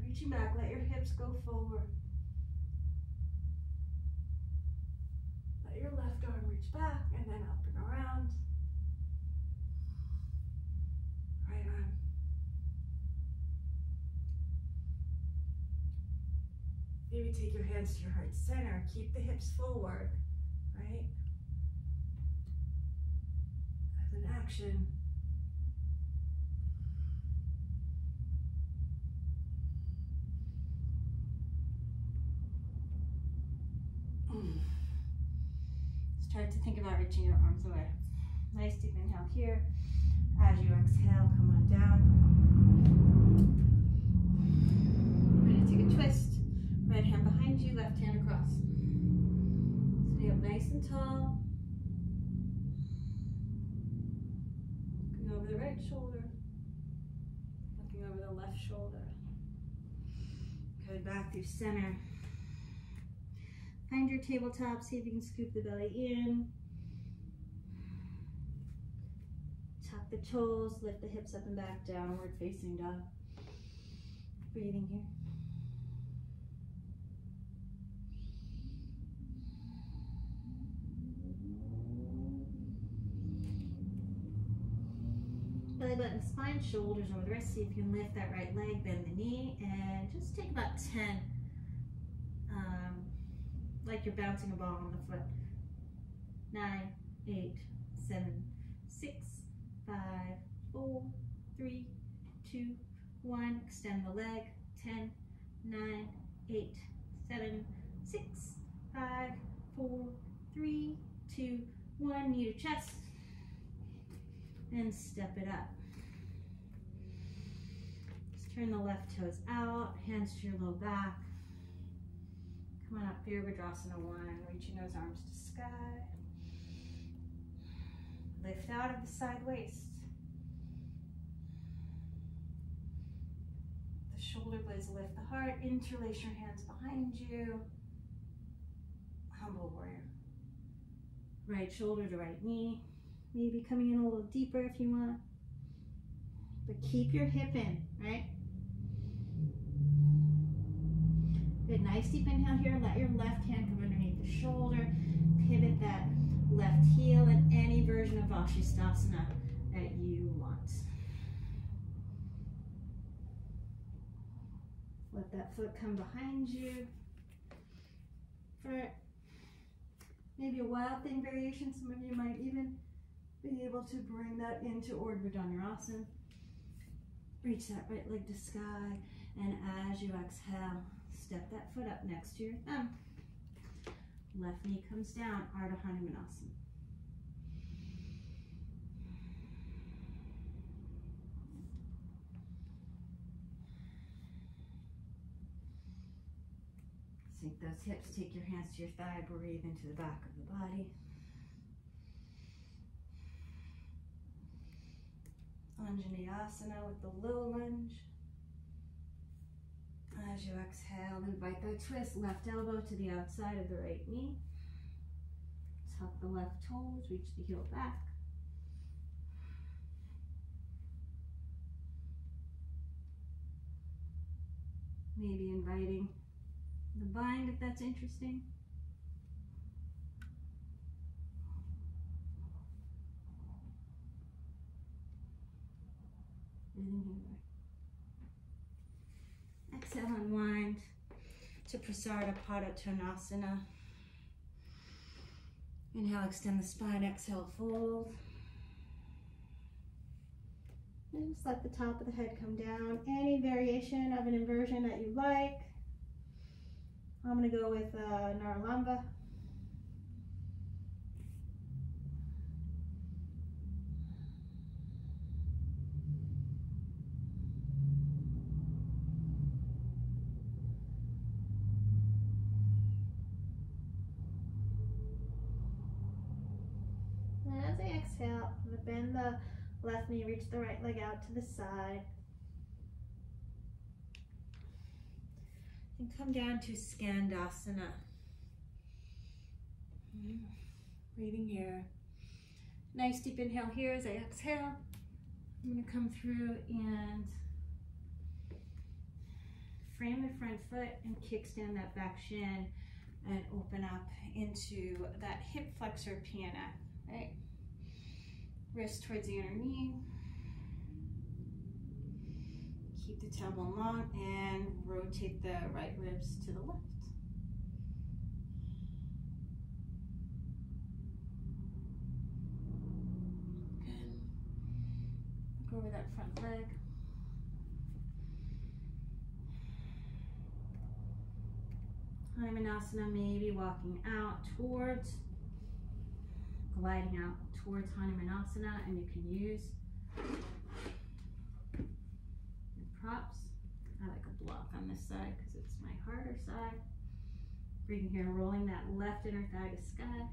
Reaching back, let your hips go forward. Let your left arm reach back and then up and around. Right arm. Maybe take your hands to your heart center. Keep the hips forward, right? As an action. Start to think about reaching your arms away. Nice deep inhale here. As you exhale, come on down. We're going to take a twist. Right hand behind you, left hand across. Stay up nice and tall. Looking over the right shoulder. Looking over the left shoulder. Coming back through center. Find your tabletop, see if you can scoop the belly in. Tuck the toes, lift the hips up and back, downward facing dog. Breathing here. Belly button, spine, shoulders over the wrist. See if you can lift that right leg, bend the knee, and just take about 10. Like you're bouncing a ball on the foot. 9, 8, 7, 6, 5, 4, 3, 2, 1. Extend the leg. 10, 9, 8, 7, 6, 5, 4, 3, 2, 1. Knee to chest. And step it up. Just turn the left toes out, hands to your low back. Come on up, Vrschikasana 1. Reach your nose, arms to sky. Lift out of the side waist. The shoulder blades lift the heart. Interlace your hands behind you. Humble warrior. Right shoulder to right knee. Maybe coming in a little deeper if you want. But keep your hip in, right? Good, nice deep inhale here. Let your left hand come underneath the shoulder. Pivot that left heel in any version of Vrschikasana that you want. Let that foot come behind you. For maybe a wild thing variation, some of you might even be able to bring that into Urdhva Dhanurasana. Reach that right leg to sky, and as you exhale, step that foot up next to your thumb. Left knee comes down, Ardha Hanumanasana. Sink those hips, take your hands to your thigh, breathe into the back of the body. Asana with the low lunge. As you exhale, invite that twist, left elbow to the outside of the right knee. Tuck the left toes, reach the heel back. Maybe inviting the bind if that's interesting. Exhale, unwind to Prasarita Padottanasana. Inhale, extend the spine. Exhale, fold. And just let the top of the head come down. Any variation of an inversion that you like. I'm going to go with Naralamba. As I exhale, I'm going to bend the left knee, reach the right leg out to the side. And come down to Skandasana. Breathing here. Nice deep inhale here as I exhale. I'm going to come through and frame the front foot and kickstand that back shin and open up into that hip flexor piana, right? Wrist towards the inner knee. Keep the tailbone long and rotate the right ribs to the left. Good. Go over that front leg. Hanumanasana, maybe walking out towards gliding out towards Hanumanasana, and you can use your props. I like a block on this side because it's my harder side. Breathing here, rolling that left inner thigh to sky.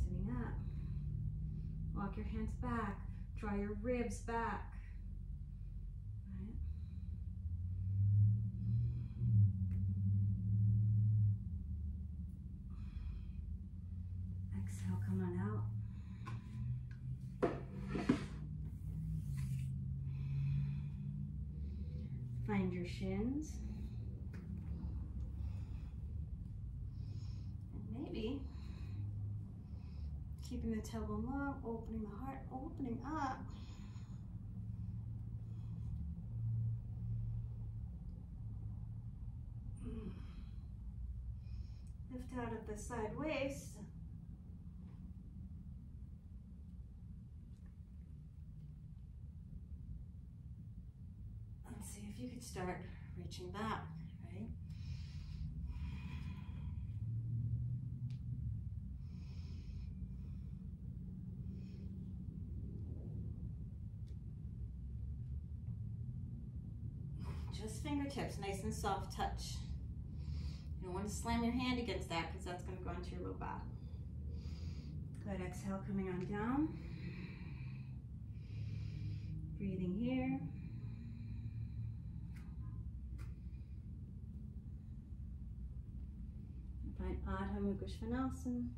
Sitting up. Walk your hands back. Draw your ribs back. Right. Exhale, come on out. Find your shins. And maybe keeping the tailbone long, opening the heart, opening up. Lift out at the side waist. Let's see if you could start reaching back, right? Just fingertips, nice and soft touch. You don't want to slam your hand against that because that's going to go into your low back. Good, exhale, coming on down. Breathing here. Find Adho Mukha Svanasana.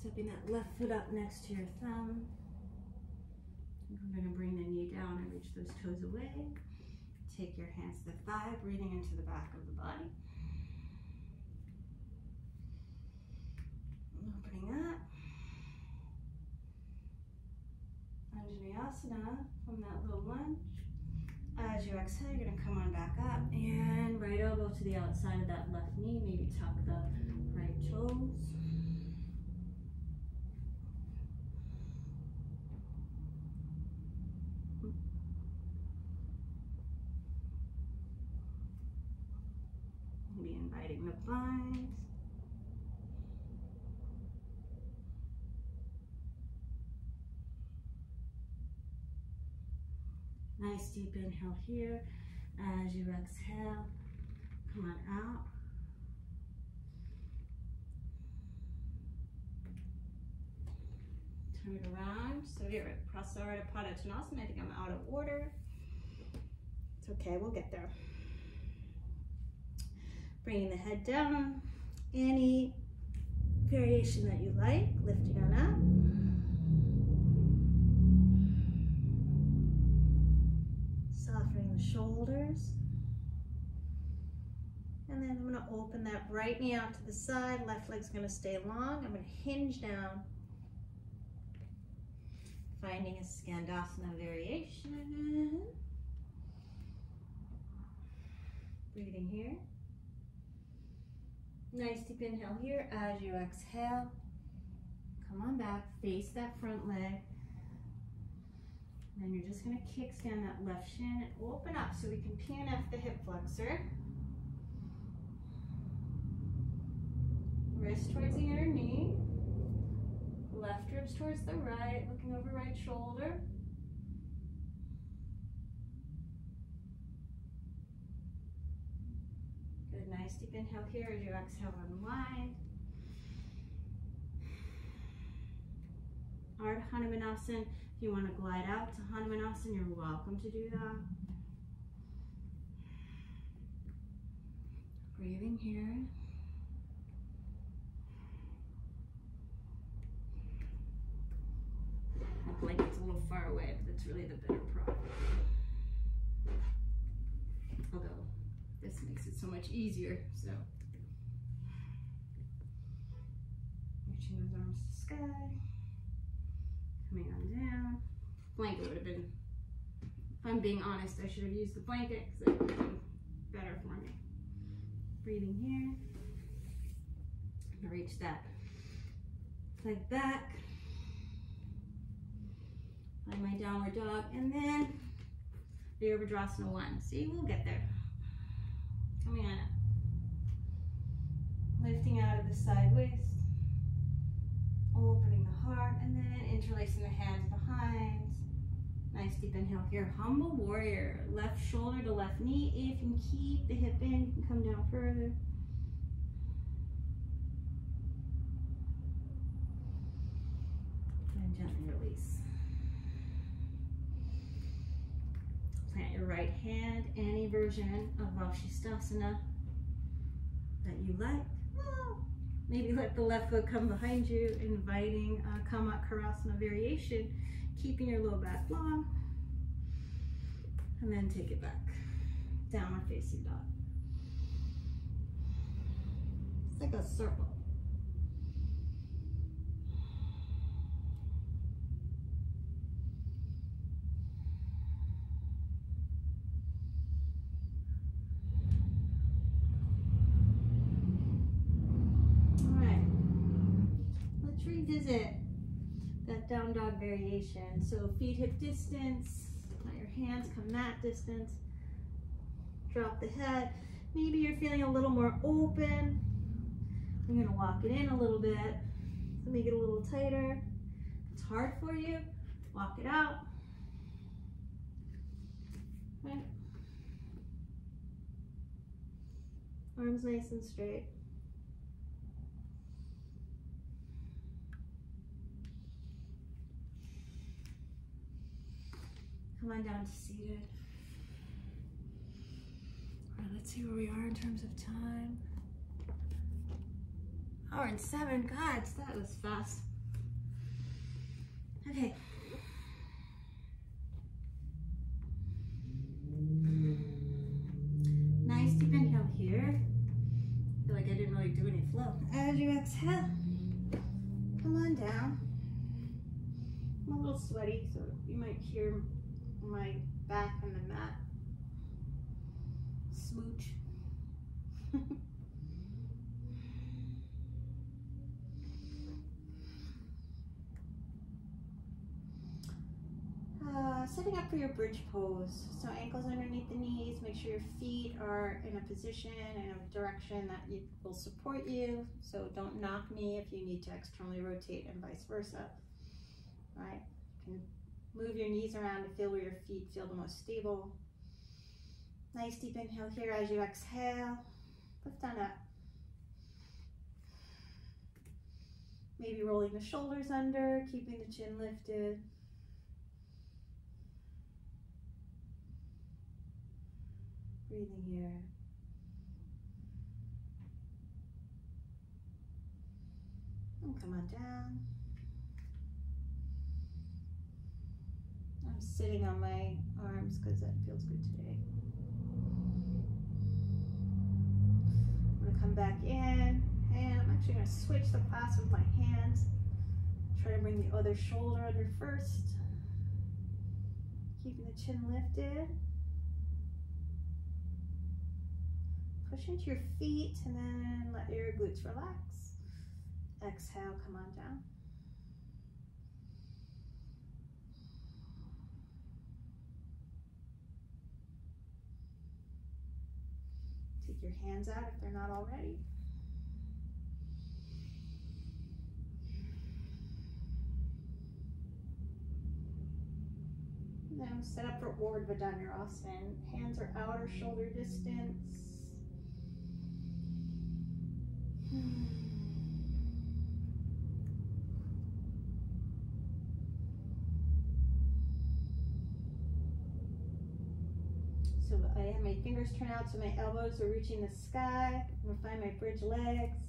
Stepping that left foot up next to your thumb. We're going to bring the knee down and reach those toes away. Take your hands to the thigh, breathing into the back of the body. Opening up. Anjaneyasana from that little lunge. As you exhale, you're going to come on back up and right elbow to the outside of that left knee. Maybe tuck the right toes. Maybe inviting the bind. Nice deep inhale here. As you exhale, come on out. Turn it around. So you're at Prasarita Padottanasana. I think I'm out of order. It's okay, we'll get there. Bringing the head down. Any variation that you like, lifting on up. Softening the shoulders. And then I'm going to open that right knee out to the side. Left leg's going to stay long. I'm going to hinge down. Finding a Skandasana variation. Breathing here. Nice deep inhale here. As you exhale, come on back, face that front leg. Then you're just going to kickstand that left shin and open up so we can PNF the hip flexor. Wrist towards the inner knee. Left ribs towards the right, looking over right shoulder. Good, nice deep inhale here as you exhale, unwind. Ardha Hanumanasana. If you want to glide out to Hanumanasana, you're welcome to do that. Breathing here. My blanket's a little far away, but that's really the better prop. Although this makes it so much easier, so. Reaching those arms to sky. Coming on down. Blanket would have been, if I'm being honest, I should have used the blanket because it would have been better for me. Breathing here. Reach that leg back. Find my downward dog, and then Vrschikasana 1. See, we'll get there. Coming on up. Lifting out of the side waist. Opening the heart, and then interlacing the hands behind. Nice deep inhale here. Humble warrior. Left shoulder to left knee. If you can keep the hip in, you can come down further. And gently release. Plant your right hand, any version of Vrschikasana that you like. Maybe let the left foot come behind you, inviting a Kamakharasana variation, keeping your low back long. And then take it back. Downward facing dog. It's like a circle. Revisit that down dog variation. So feet hip distance, let your hands come mat distance, drop the head. Maybe you're feeling a little more open. I'm gonna walk it in a little bit, so make it a little tighter. If it's hard for you, walk it out. Right. Arms nice and straight. Come on down to seated. All right, let's see where we are in terms of time. 1:07, God, that was fast. Okay. Nice deep inhale here. I feel like I didn't really do any flow. As you exhale, come on down. I'm a little sweaty, so you might hear my back on the mat smooch. Setting up for your bridge pose. So ankles underneath the knees, make sure your feet are in a position and a direction that will support you. So don't knock me if you need to externally rotate and vice versa. All right? You can move your knees around to feel where your feet feel the most stable. Nice deep inhale here as you exhale. Lift on up. Maybe rolling the shoulders under, keeping the chin lifted. Breathing here. And come on down. I'm sitting on my arms because that feels good today. I'm going to come back in, and I'm actually going to switch the clasp of my hands. Try to bring the other shoulder under first. Keeping the chin lifted. Push into your feet and then let your glutes relax. Exhale, come on down. Take your hands out if they're not already. Now set up for Urdhva Dhanurasana. Hands are outer shoulder distance. So I have my fingers turned out so my elbows are reaching the sky. I'm going to find my bridge legs.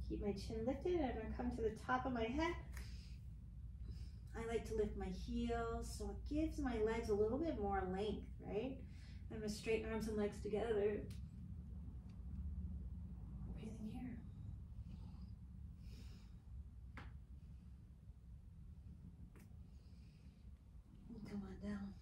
Keep my chin lifted. I'm going to come to the top of my head. I like to lift my heels so it gives my legs a little bit more length, right? I'm going to straighten arms and legs together. Breathing here. come on down.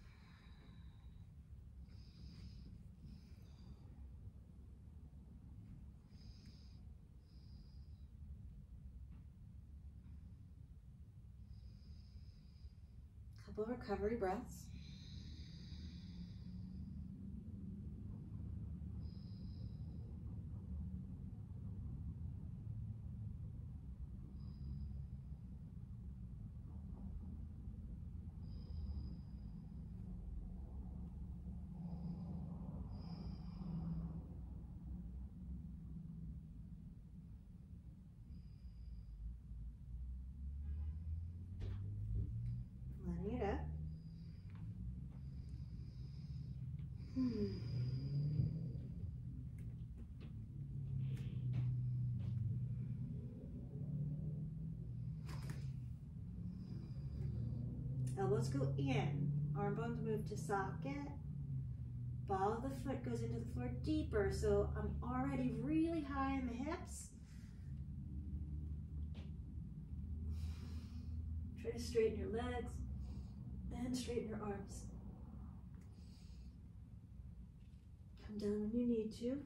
Couple of recovery breaths. Letting it up. Elbows go in, arm bones move to socket, ball of the foot goes into the floor deeper, so I'm already really high in the hips. Try to straighten your legs, then straighten your arms. Come down when you need to.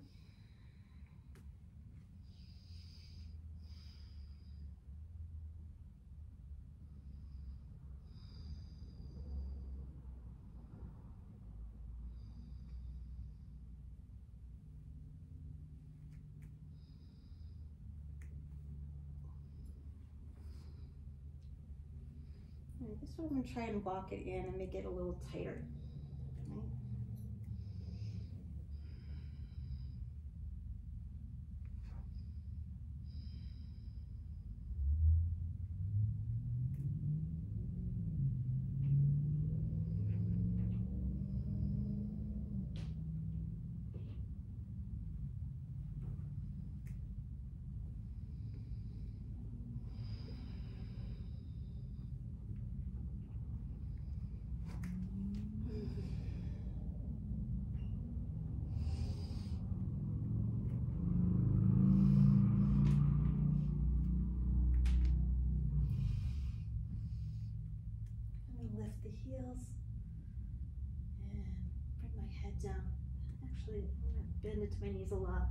This one I'm going to try and lock it in and make it a little tighter. Okay. Heels and bring my head down. Actually, I'm going to bend it to my knees a lot.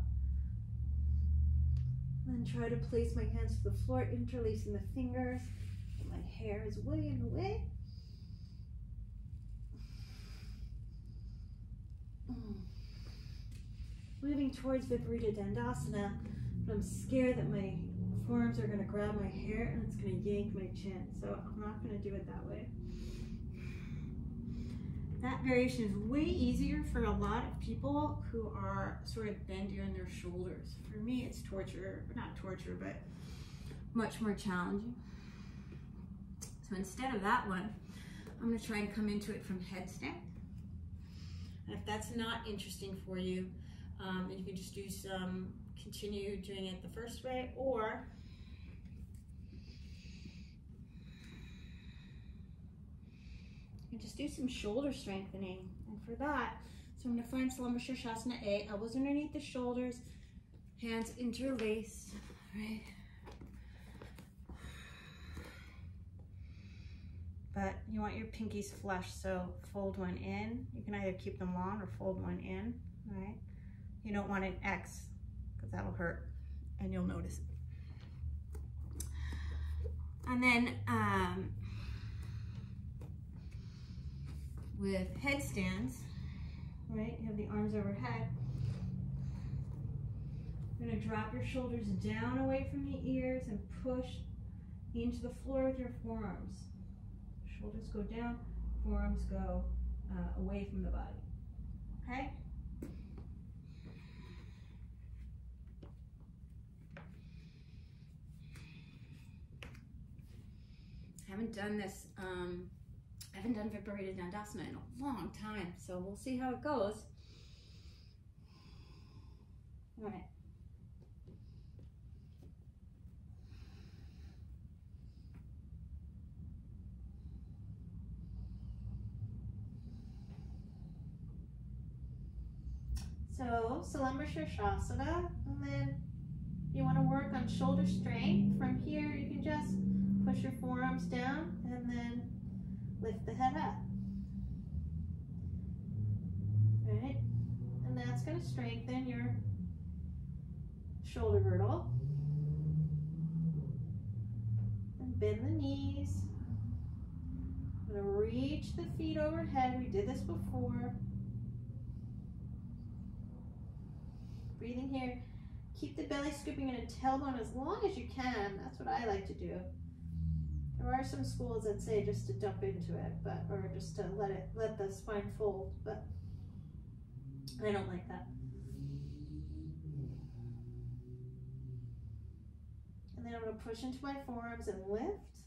And then try to place my hands to the floor, interlacing the fingers. My hair is way in the way. Moving towards Viparita Dandasana, but I'm scared that my forearms are going to grab my hair and it's going to yank my chin, so I'm not going to do it that way. That variation is way easier for a lot of people who are sort of bendy on their shoulders. For me, it's torture, not torture, but much more challenging. So instead of that one, I'm going to try and come into it from headstand. And if that's not interesting for you, then you can just do continue doing it the first way, or you just do some shoulder strengthening. And for that, so I'm going to find Vrschikasana A, elbows underneath the shoulders, hands interlaced, right? But you want your pinkies flush, so fold one in. You can either keep them long or fold one in, right? You don't want an X, because that'll hurt, and you'll notice it. And then, with headstands, right? You have the arms overhead. You're going to drop your shoulders down away from the ears and push into the floor with your forearms. Shoulders go down, forearms go away from the body. Okay? I haven't done this. I haven't done Viparita Dandasana in a long time, so we'll see how it goes. All right. So, Vrschikasana, and then you want to work on shoulder strength. From here, you can just push your forearms down and then lift the head up. to strengthen your shoulder girdle. And bend the knees. I'm going to reach the feet overhead. We did this before. Breathing here. Keep the belly scooping in a tailbone as long as you can. That's what I like to do. There are some schools that say just to dump into it, or just to let the spine fold, but I don't like that. And then I'm going to push into my forearms and lift.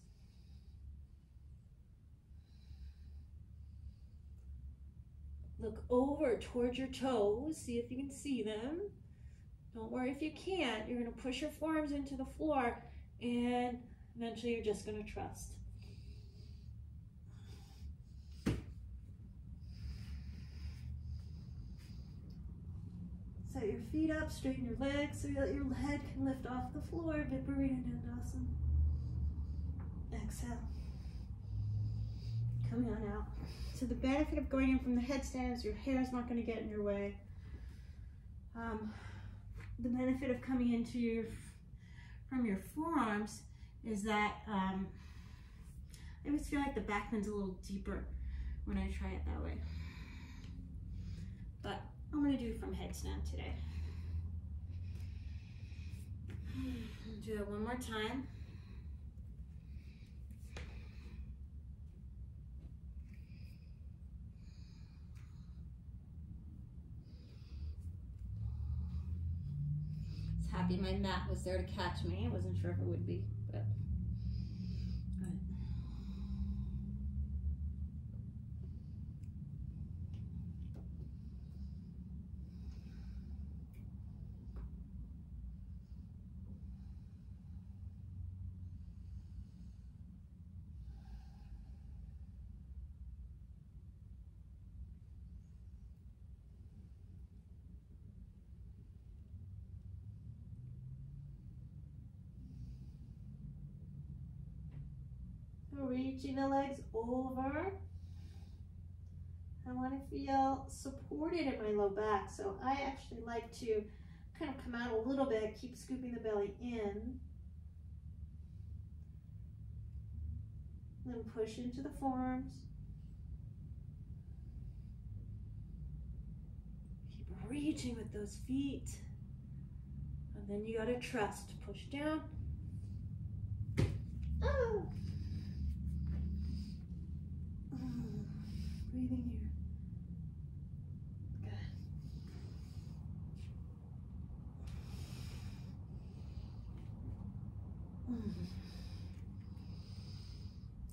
Look over towards your toes. See if you can see them. Don't worry if you can't. You're going to push your forearms into the floor, and eventually you're just going to trust. Set your feet up, straighten your legs so that your head can lift off the floor. Viparita Dandasana. Exhale. Coming on out. So the benefit of going in from the headstand is your hair is not going to get in your way. The benefit of coming into from your forearms is that I always feel like the back bend's a little deeper when I try it that way. But I'm going to do from headstand today. I'll do it one more time. Happy my mat was there to catch me. I wasn't sure if it would be, but good. Reaching the legs over. I want to feel supported in my low back, so I actually like to kind of come out a little bit, keep scooping the belly in. Then push into the forearms. Keep reaching with those feet. And then you got to trust. Push down. Oh. Breathing here. Good.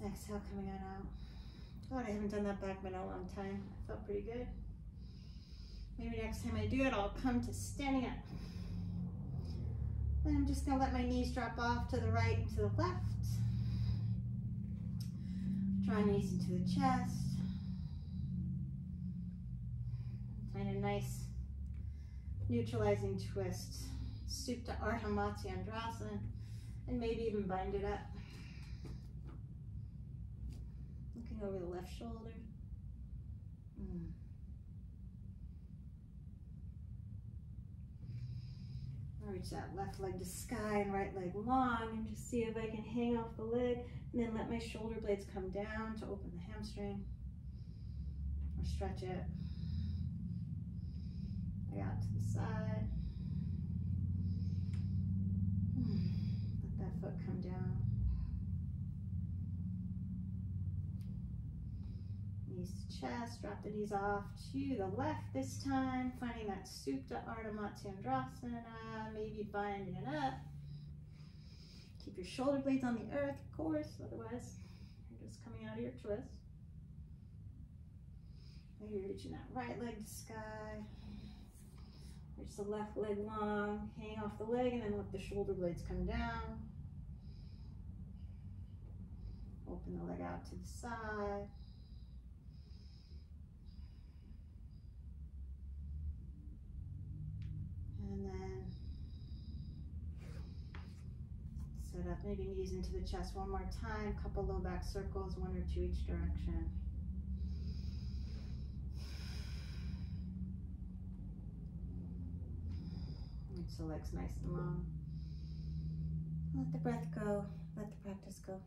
Exhale, coming on out. God, I haven't done that back bend in a long time. I felt pretty good. Maybe next time I do it, I'll come to standing up. Then I'm just going to let my knees drop off to the right and to the left. Draw knees into the chest. Find a nice neutralizing twist. Supta Ardha Matsyendrasana, and maybe even bind it up. Looking over the left shoulder. I'll reach that left leg to sky and right leg long, and just see if I can hang off the leg, and then let my shoulder blades come down to open the hamstring, or stretch it. Leg out to the side. Let that foot come down. Knees to chest, drop the knees off to the left this time, finding that Supta Ardha Matsyendrasana, maybe binding it up. Keep your shoulder blades on the earth, of course, otherwise you're just coming out of your twist. Maybe reaching that right leg to sky. Reach the left leg long, hang off the leg, and then let the shoulder blades come down. Open the leg out to the side. And then set up, maybe knees into the chest one more time, couple low back circles, 1 or 2 each direction. so legs nice and long. Let the breath go, let the practice go.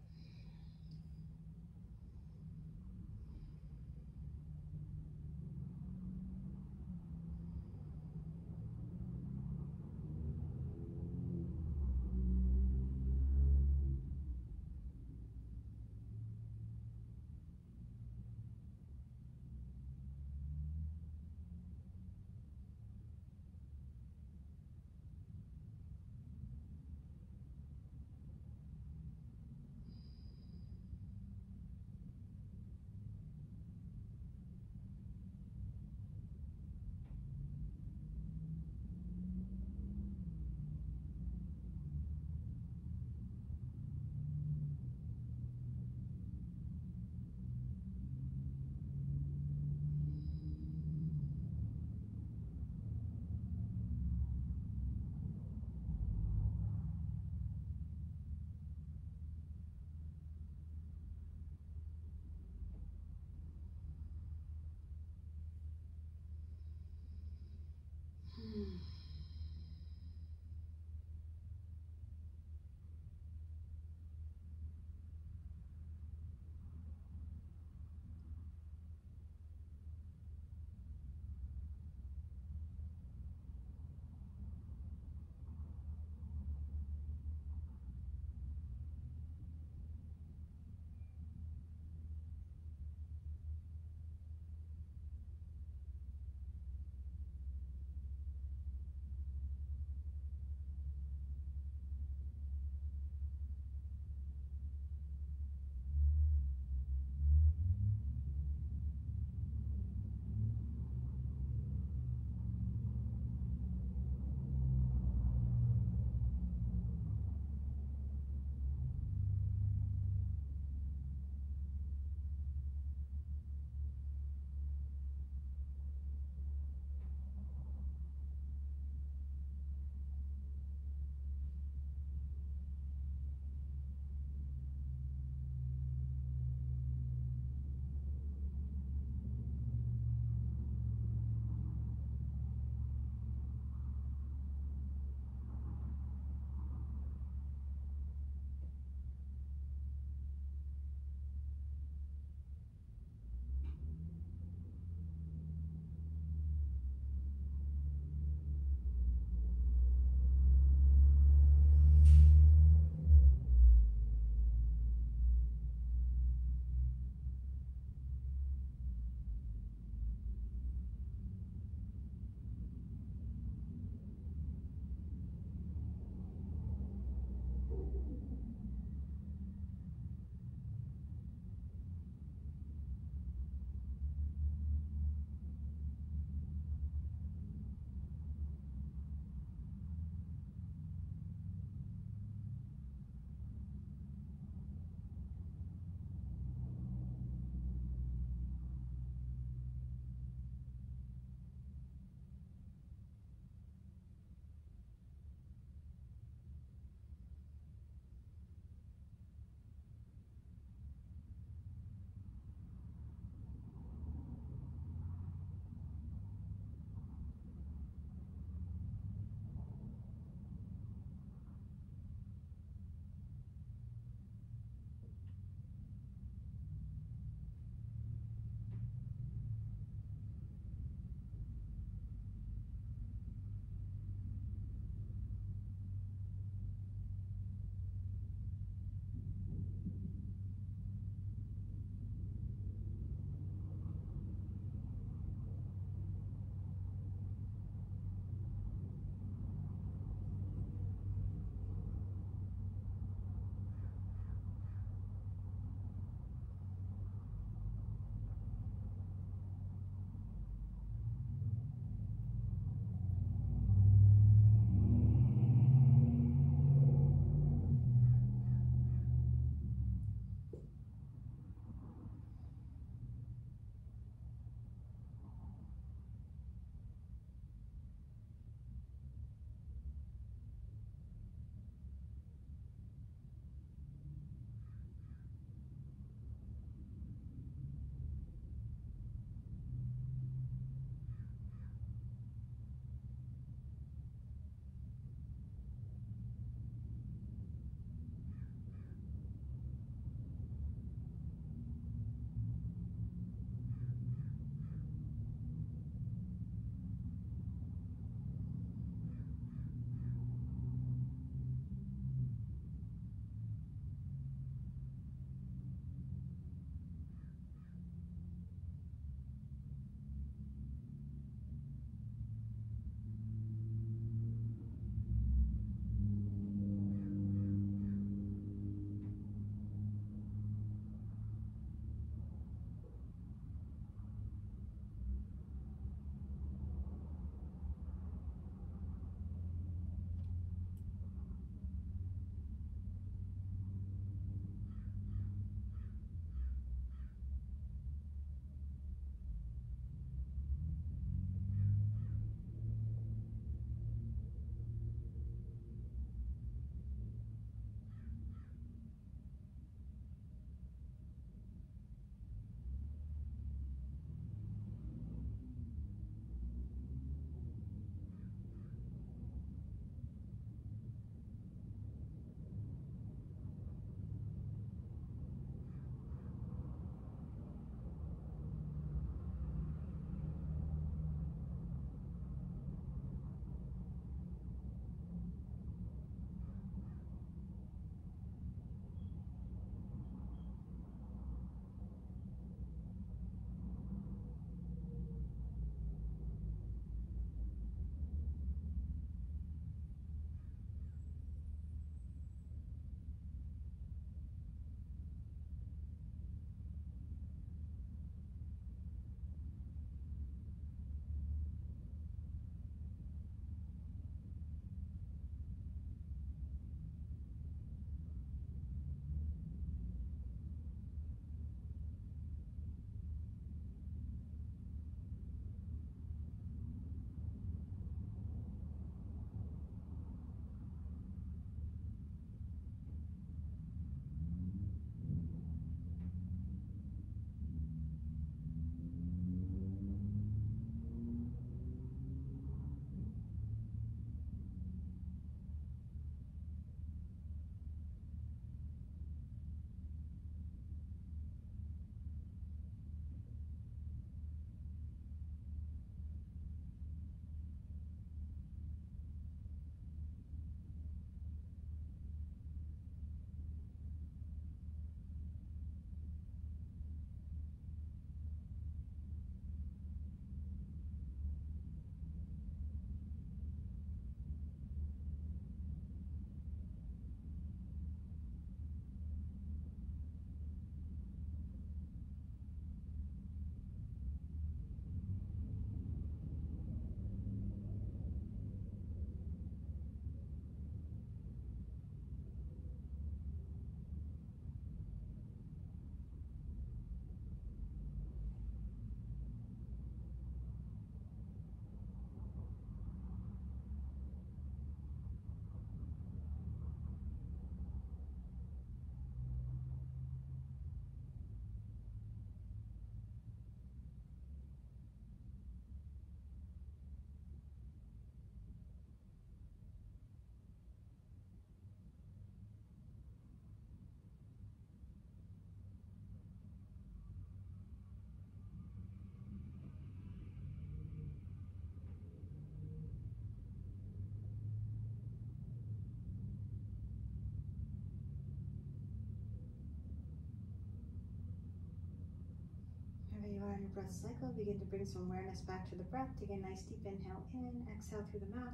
breath cycle, begin to bring some awareness back to the breath. Take a nice deep inhale in, exhale through the mouth.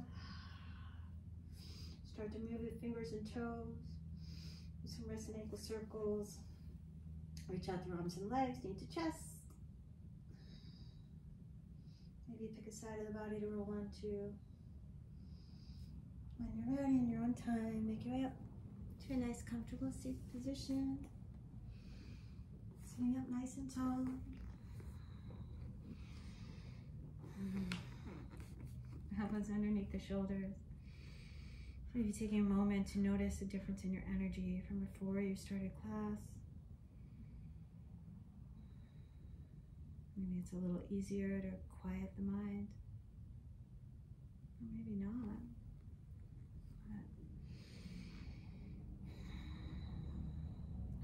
Start to move the fingers and toes. Do some wrist and ankle circles. Reach out through arms and legs, knee to chest. Maybe pick a side of the body to roll onto. When you're ready, in your own time, make your way up to a nice comfortable seat position. Sitting up nice and tall. Elbows underneath the shoulders. Maybe taking a moment to notice the difference in your energy from before you started class. Maybe it's a little easier to quiet the mind. Or maybe not.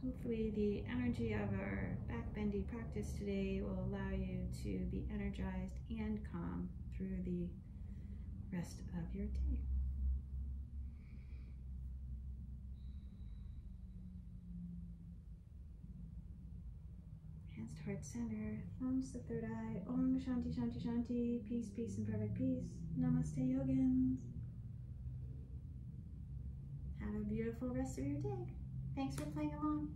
Hopefully the energy of our backbendy practice today will allow you to be energized and calm through the rest of your day. Hands to heart center, thumbs to third eye. Om Shanti Shanti Shanti. Peace, peace, and perfect peace. Namaste, Yogins. Have a beautiful rest of your day. Thanks for playing along.